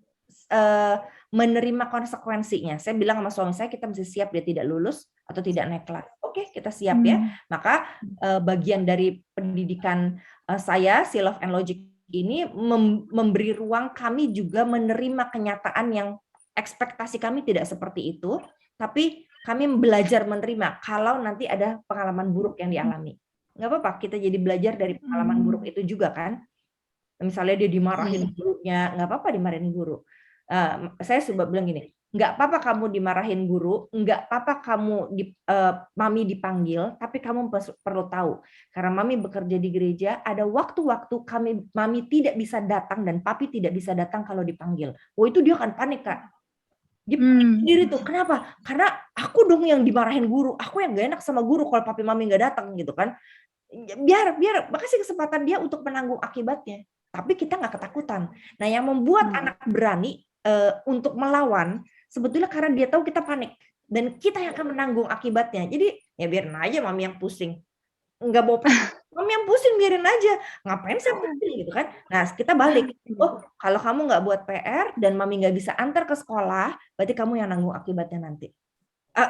menerima konsekuensinya. Saya bilang sama suami saya, kita mesti siap dia tidak lulus atau tidak naik kelas. Oke, kita siap ya. Maka bagian dari pendidikan saya, si Love and Logic ini memberi ruang kami juga menerima kenyataan yang ekspektasi kami tidak seperti itu, tapi kami belajar menerima kalau nanti ada pengalaman buruk yang dialami. Nggak apa-apa, kita jadi belajar dari pengalaman buruk itu juga kan. Misalnya dia dimarahin gurunya, nggak apa-apa dimarahin guru. Saya coba bilang gini, nggak apa-apa kamu dimarahin guru, nggak apa-apa kamu mami dipanggil, tapi kamu perlu tahu, karena mami bekerja di gereja, ada waktu-waktu mami tidak bisa datang dan papi tidak bisa datang kalau dipanggil. Oh itu dia akan panik, Kak. Dia sendiri tuh, kenapa? Karena aku dong yang dimarahin guru, aku yang gak enak sama guru kalau papi mami nggak datang gitu kan. Biar kasih kesempatan dia untuk menanggung akibatnya. Tapi kita nggak ketakutan. Nah, yang membuat anak berani untuk melawan, sebetulnya karena dia tahu kita panik. Dan kita yang akan menanggung akibatnya. Jadi, ya biarin aja mami yang pusing. Nggak mau mami yang pusing, biarin aja. Ngapain saya pusing gitu kan. Nah, kita balik. Oh, kalau kamu nggak buat PR dan mami nggak bisa antar ke sekolah, berarti kamu yang nanggung akibatnya nanti.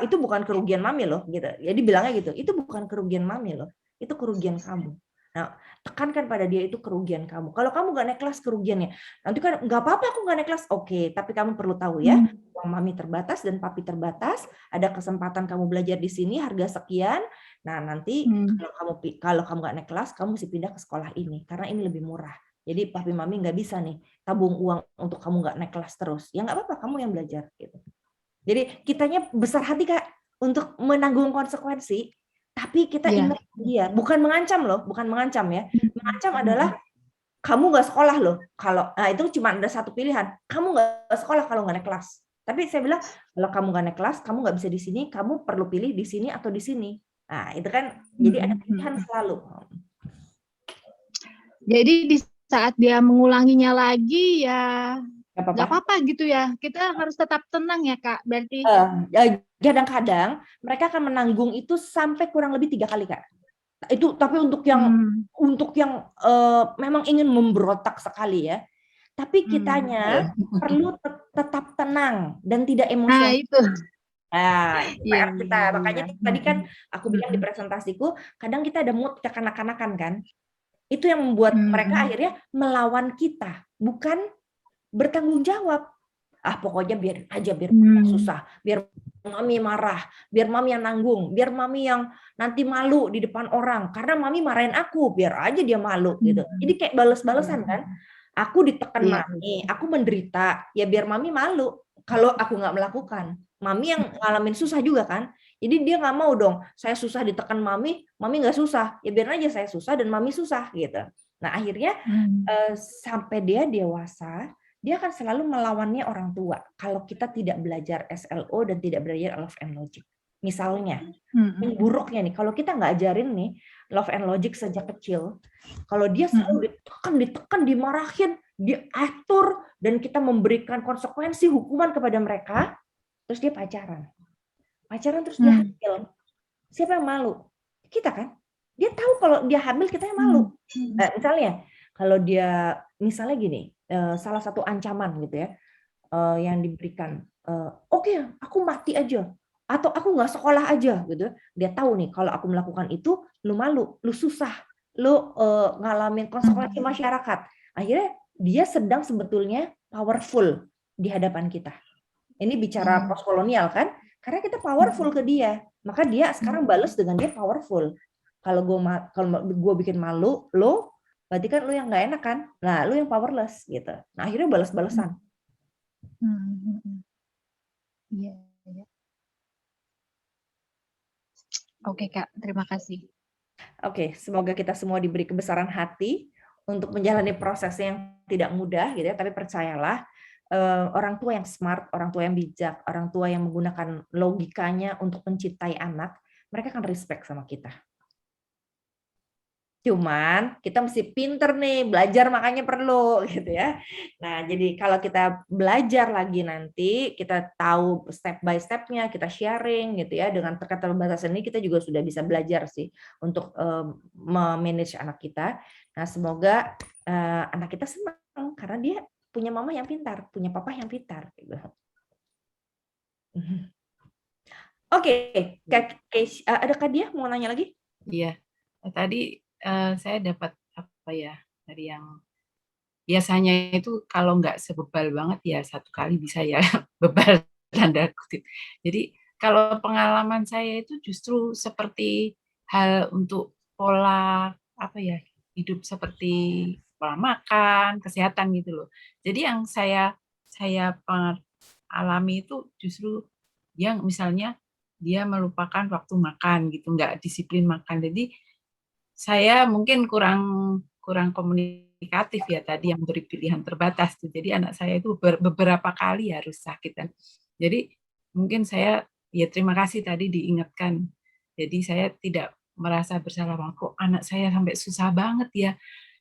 Itu bukan kerugian mami loh. Gitu. Jadi bilangnya gitu, itu bukan kerugian mami loh. Itu kerugian kamu. Nah, tekankan pada dia itu kerugian kamu. Kalau kamu nggak naik kelas, kerugiannya. Nanti kan nggak apa-apa aku nggak naik kelas. Oke, tapi kamu perlu tahu ya, uang mami terbatas dan papi terbatas. Ada kesempatan kamu belajar di sini, harga sekian. Nah, nanti kalau kamu nggak naik kelas, kamu mesti pindah ke sekolah ini karena ini lebih murah. Jadi papi mami nggak bisa nih tabung uang untuk kamu nggak naik kelas terus. Ya nggak apa-apa, kamu yang belajar. Gitu. Jadi kitanya besar hati, Kak, untuk menanggung konsekuensi. Tapi kita ingat dia, bukan mengancam loh, bukan mengancam ya. Mengancam adalah kamu nggak sekolah loh. Kalau itu cuma ada satu pilihan, kamu nggak sekolah kalau nggak naik kelas. Tapi saya bilang kalau kamu nggak naik kelas, kamu nggak bisa di sini, kamu perlu pilih di sini atau di sini. Nah itu kan jadi ada pilihan selalu. Jadi di saat dia mengulanginya lagi ya nggak apa-apa gitu ya. Kita harus tetap tenang ya, Kak. Berarti kadang-kadang mereka akan menanggung itu sampai kurang lebih 3 kali, Kak. Itu tapi untuk yang memang ingin memberontak sekali ya. Tapi kitanya perlu tetap tenang dan tidak emosional. Nah, itu. PR kita. Makanya tadi kan aku bilang di presentasiku, kadang kita ada mood kekanak-kanakan kan. Itu yang membuat mereka akhirnya melawan kita, bukan bertanggung jawab. Pokoknya biar aja, biar susah, biar mami marah, biar mami yang nanggung, biar mami yang nanti malu di depan orang karena mami marahin aku, biar aja dia malu gitu. Jadi kayak bales-balesan kan. Aku ditekan mami, aku menderita, ya biar mami malu kalau aku nggak melakukan. Mami yang ngalamin susah juga kan. Jadi dia nggak mau dong, saya susah ditekan mami nggak susah, ya biar aja saya susah dan mami susah gitu. Nah akhirnya sampai dia dewasa, dia akan selalu melawannya orang tua kalau kita tidak belajar SLO dan tidak belajar Love and Logic. Misalnya, yang buruknya nih, kalau kita nggak ajarin nih Love and Logic sejak kecil, kalau dia selalu ditekan, dimarahin, diatur, dan kita memberikan konsekuensi hukuman kepada mereka, terus dia pacaran terus dia hamil. Siapa yang malu? Kita kan? Dia tahu kalau dia hamil, kita yang malu. Misalnya, Kalau dia misalnya gini, salah satu ancaman gitu ya, yang diberikan, oke, aku mati aja, atau aku nggak sekolah aja gitu. Dia tahu nih kalau aku melakukan itu, lu malu, lu susah, lu ngalamin konsekuensi masyarakat. Akhirnya dia sedang sebetulnya powerful di hadapan kita. Ini bicara postkolonial kan? Karena kita powerful ke dia, maka dia sekarang balas dengan dia powerful. Kalau gue bikin malu, lo berarti kan lo yang nggak enak kan? Nah, lo yang powerless gitu. Nah, akhirnya balas-balasan. Iya, iya. Oke, Kak, terima kasih. Oke, semoga kita semua diberi kebesaran hati untuk menjalani proses yang tidak mudah gitu ya, tapi percayalah, orang tua yang smart, orang tua yang bijak, orang tua yang menggunakan logikanya untuk mencintai anak, mereka akan respect sama kita. Cuman kita mesti pinter nih, belajar makanya perlu gitu ya. Nah, jadi kalau kita belajar lagi nanti, kita tahu step by step-nya, kita sharing gitu ya, dengan keterbatasan ini kita juga sudah bisa belajar sih untuk memanage anak kita. Nah, semoga anak kita senang karena dia punya mama yang pintar, punya papa yang pintar gitu. Oke, adakah dia mau nanya lagi? Iya, tadi saya dapat apa ya, dari yang biasanya itu kalau nggak sebebal banget ya satu kali bisa ya, bebal tanda kutip. Jadi kalau pengalaman saya itu justru seperti hal untuk pola apa ya, hidup seperti pola makan, kesehatan gitu loh. Jadi yang saya alami itu justru yang misalnya dia melupakan waktu makan gitu, nggak disiplin makan. Jadi saya mungkin kurang komunikatif ya tadi yang beri pilihan terbatas tuh. Jadi anak saya itu beberapa kali harus sakit kan. Jadi mungkin saya ya terima kasih tadi diingatkan. Jadi saya tidak merasa bersalah, kok anak saya sampai susah banget ya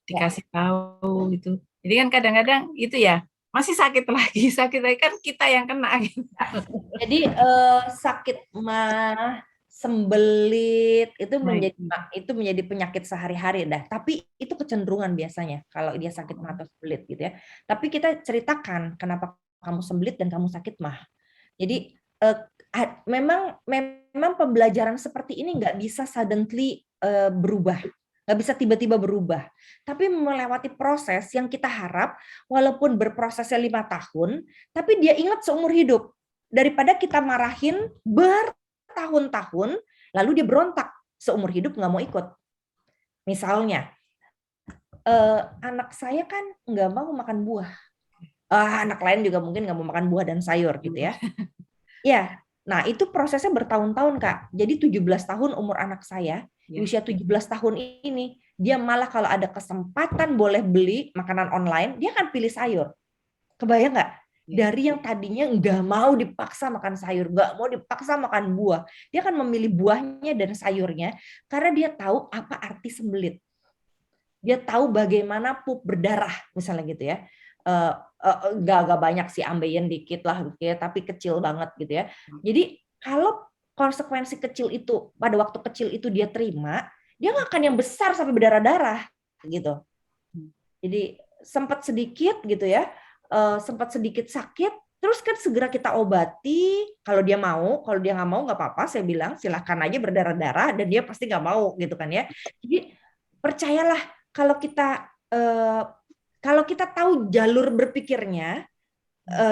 dikasih tahu gitu. Jadi kan kadang-kadang itu ya masih sakit lagi kan kita yang kena gitu. Jadi sakit mah, sembelit itu menjadi penyakit sehari-hari dah. Tapi itu kecenderungan biasanya kalau dia sakit mah atau sembelit gitu ya. Tapi kita ceritakan kenapa kamu sembelit dan kamu sakit mah. Jadi memang pembelajaran seperti ini nggak bisa suddenly berubah. Nggak bisa tiba-tiba berubah. Tapi melewati proses yang kita harap, walaupun berprosesnya 5 tahun, tapi dia ingat seumur hidup. Daripada kita marahin bertahun-tahun, lalu dia berontak seumur hidup nggak mau ikut. Misalnya, anak saya kan nggak mau makan buah. Anak lain juga mungkin nggak mau makan buah dan sayur gitu ya. Ya, nah itu prosesnya bertahun-tahun Kak. Jadi 17 tahun umur anak saya, di usia 17 tahun ini, dia malah kalau ada kesempatan boleh beli makanan online, dia akan pilih sayur. Kebayang nggak? Dari yang tadinya nggak mau dipaksa makan sayur, nggak mau dipaksa makan buah, dia akan memilih buahnya dan sayurnya karena dia tahu apa arti sembelit. Dia tahu bagaimana pup berdarah, misalnya gitu ya. Gak banyak sih, ambeien dikit lah gitu ya, tapi kecil banget gitu ya. Jadi kalau konsekuensi kecil itu pada waktu kecil itu dia terima, dia nggak akan yang besar sampai berdarah-darah gitu. Jadi sempat sedikit gitu ya, sempat sedikit sakit, terus kan segera kita obati. Kalau dia mau, kalau dia nggak mau nggak apa-apa, saya bilang silahkan aja berdarah-darah dan dia pasti nggak mau gitu kan ya. Jadi percayalah kalau kita tahu jalur berpikirnya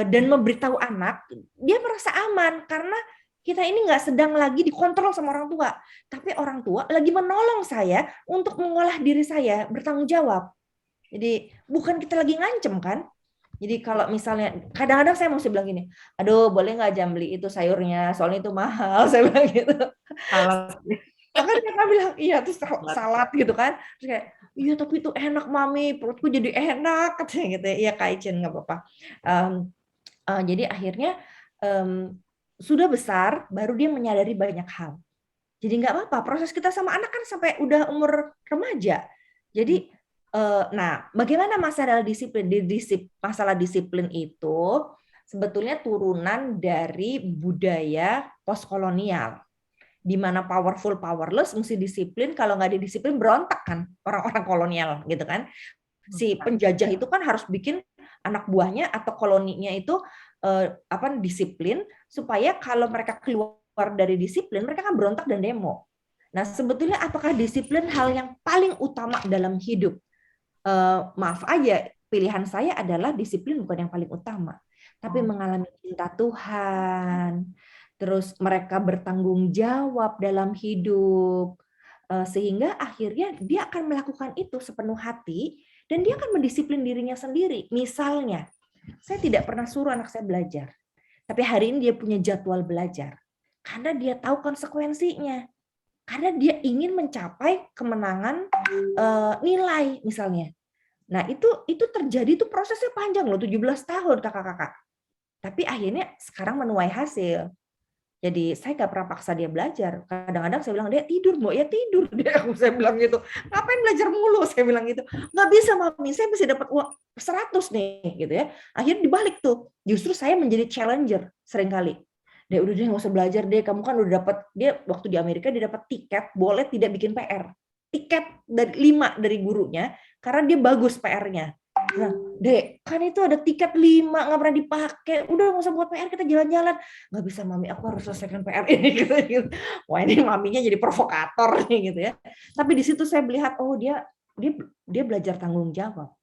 dan memberitahu anak, dia merasa aman karena kita ini nggak sedang lagi dikontrol sama orang tua, tapi orang tua lagi menolong saya untuk mengolah diri saya, bertanggung jawab. Jadi bukan kita lagi ngancem kan. Jadi kalau misalnya kadang-kadang saya mesti bilang gini, aduh boleh nggak jam beli itu sayurnya, soalnya itu mahal, saya bilang gitu. Maka dia bilang iya, terus salad gitu kan, terus kayak iya tapi itu enak mami, perutku jadi enak katanya gitu ya. Iya Kak Icin nggak apa-apa. Jadi akhirnya sudah besar baru dia menyadari banyak hal. Jadi nggak apa-apa, proses kita sama anak kan sampai udah umur remaja. Jadi nah bagaimana masalah disiplin? Masalah disiplin itu sebetulnya turunan dari budaya postkolonial, di mana powerful powerless mesti disiplin, kalau nggak didisiplin berontak kan orang-orang kolonial gitu kan. Si penjajah itu kan harus bikin anak buahnya atau koloninya itu disiplin, supaya kalau mereka keluar dari disiplin, mereka kan berontak dan demo. Nah, sebetulnya apakah disiplin hal yang paling utama dalam hidup? Maaf aja, pilihan saya adalah disiplin bukan yang paling utama, tapi mengalami cinta Tuhan, terus mereka bertanggung jawab dalam hidup, sehingga akhirnya dia akan melakukan itu sepenuh hati, dan dia akan mendisiplin dirinya sendiri. Misalnya, saya tidak pernah suruh anak saya belajar, tapi hari ini dia punya jadwal belajar, karena dia tahu konsekuensinya. Karena dia ingin mencapai kemenangan nilai misalnya. Nah, itu terjadi, itu prosesnya panjang loh, 17 tahun kakak-kakak. Tapi akhirnya sekarang menuai hasil. Jadi saya nggak pernah paksa dia belajar. Kadang-kadang saya bilang, dia tidur, Mbak, ya tidur. Saya bilang gitu. Ngapain belajar mulu? Saya bilang gitu. Nggak bisa, Mami, saya mesti dapat uang 100 nih, gitu ya. Akhirnya dibalik tuh. Justru saya menjadi challenger seringkali. Dia udah nggak usah belajar deh, kamu kan udah dapat, dia waktu di Amerika dia dapat tiket boleh tidak bikin PR, tiket dari 5 dari gurunya karena dia bagus PR-nya. Nah, Dek, kan itu ada tiket 5 nggak pernah dipakai, udah nggak usah buat PR, kita jalan-jalan. Nggak bisa, Mami, aku harus selesaikan PR ini gitu. Wah, ini maminya jadi provokator nih gitu ya. Tapi di situ saya melihat, oh dia belajar tanggung jawab.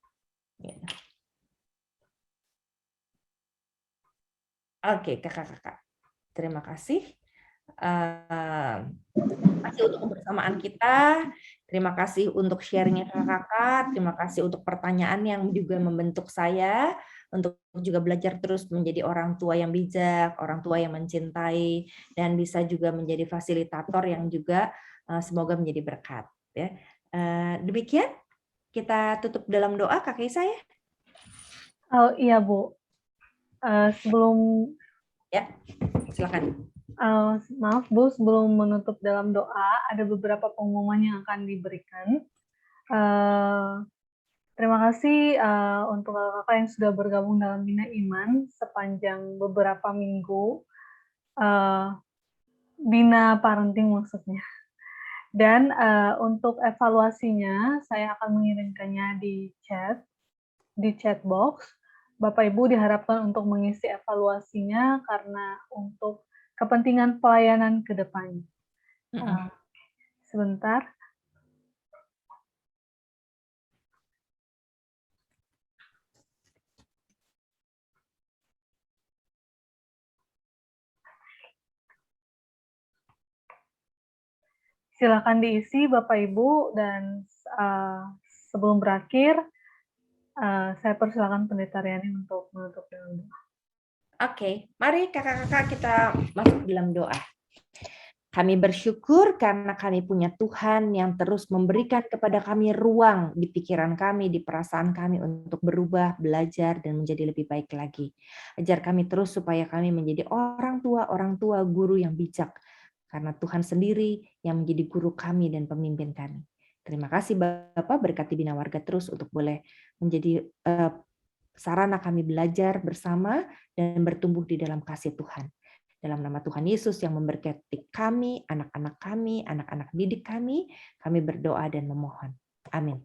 Oke, kakak-kakak. Terima kasih. Terima kasih untuk kebersamaan kita. Terima kasih untuk sharingnya kakak-kakak. Terima kasih untuk pertanyaan yang juga membentuk saya untuk juga belajar terus menjadi orang tua yang bijak, orang tua yang mencintai, dan bisa juga menjadi fasilitator yang juga semoga menjadi berkat. Ya. Demikian kita tutup dalam doa, Kak Kaisa ya. Oh iya Bu. Sebelum ya. Silakan. Maaf Bu, sebelum menutup dalam doa, ada beberapa pengumuman yang akan diberikan. Terima kasih untuk kakak-kakak yang sudah bergabung dalam Bina Iman sepanjang beberapa minggu. Bina Parenting maksudnya. Dan untuk evaluasinya, saya akan mengirimkannya di chat box. Bapak Ibu diharapkan untuk mengisi evaluasinya karena untuk kepentingan pelayanan ke depan. Sebentar. Silakan diisi Bapak Ibu, dan sebelum berakhir, saya persilakan Pendeta Riani untuk menutup dengan doa. Oke, mari kakak-kakak kita masuk dalam doa. Kami bersyukur karena kami punya Tuhan yang terus memberikan kepada kami ruang di pikiran kami, di perasaan kami untuk berubah, belajar, dan menjadi lebih baik lagi. Ajar kami terus supaya kami menjadi orang tua, guru yang bijak. Karena Tuhan sendiri yang menjadi guru kami dan pemimpin kami. Terima kasih Bapak, berkati Bina Warga terus untuk boleh menjadi sarana kami belajar bersama dan bertumbuh di dalam kasih Tuhan. Dalam nama Tuhan Yesus yang memberkati kami, anak-anak didik kami berdoa dan memohon. Amin.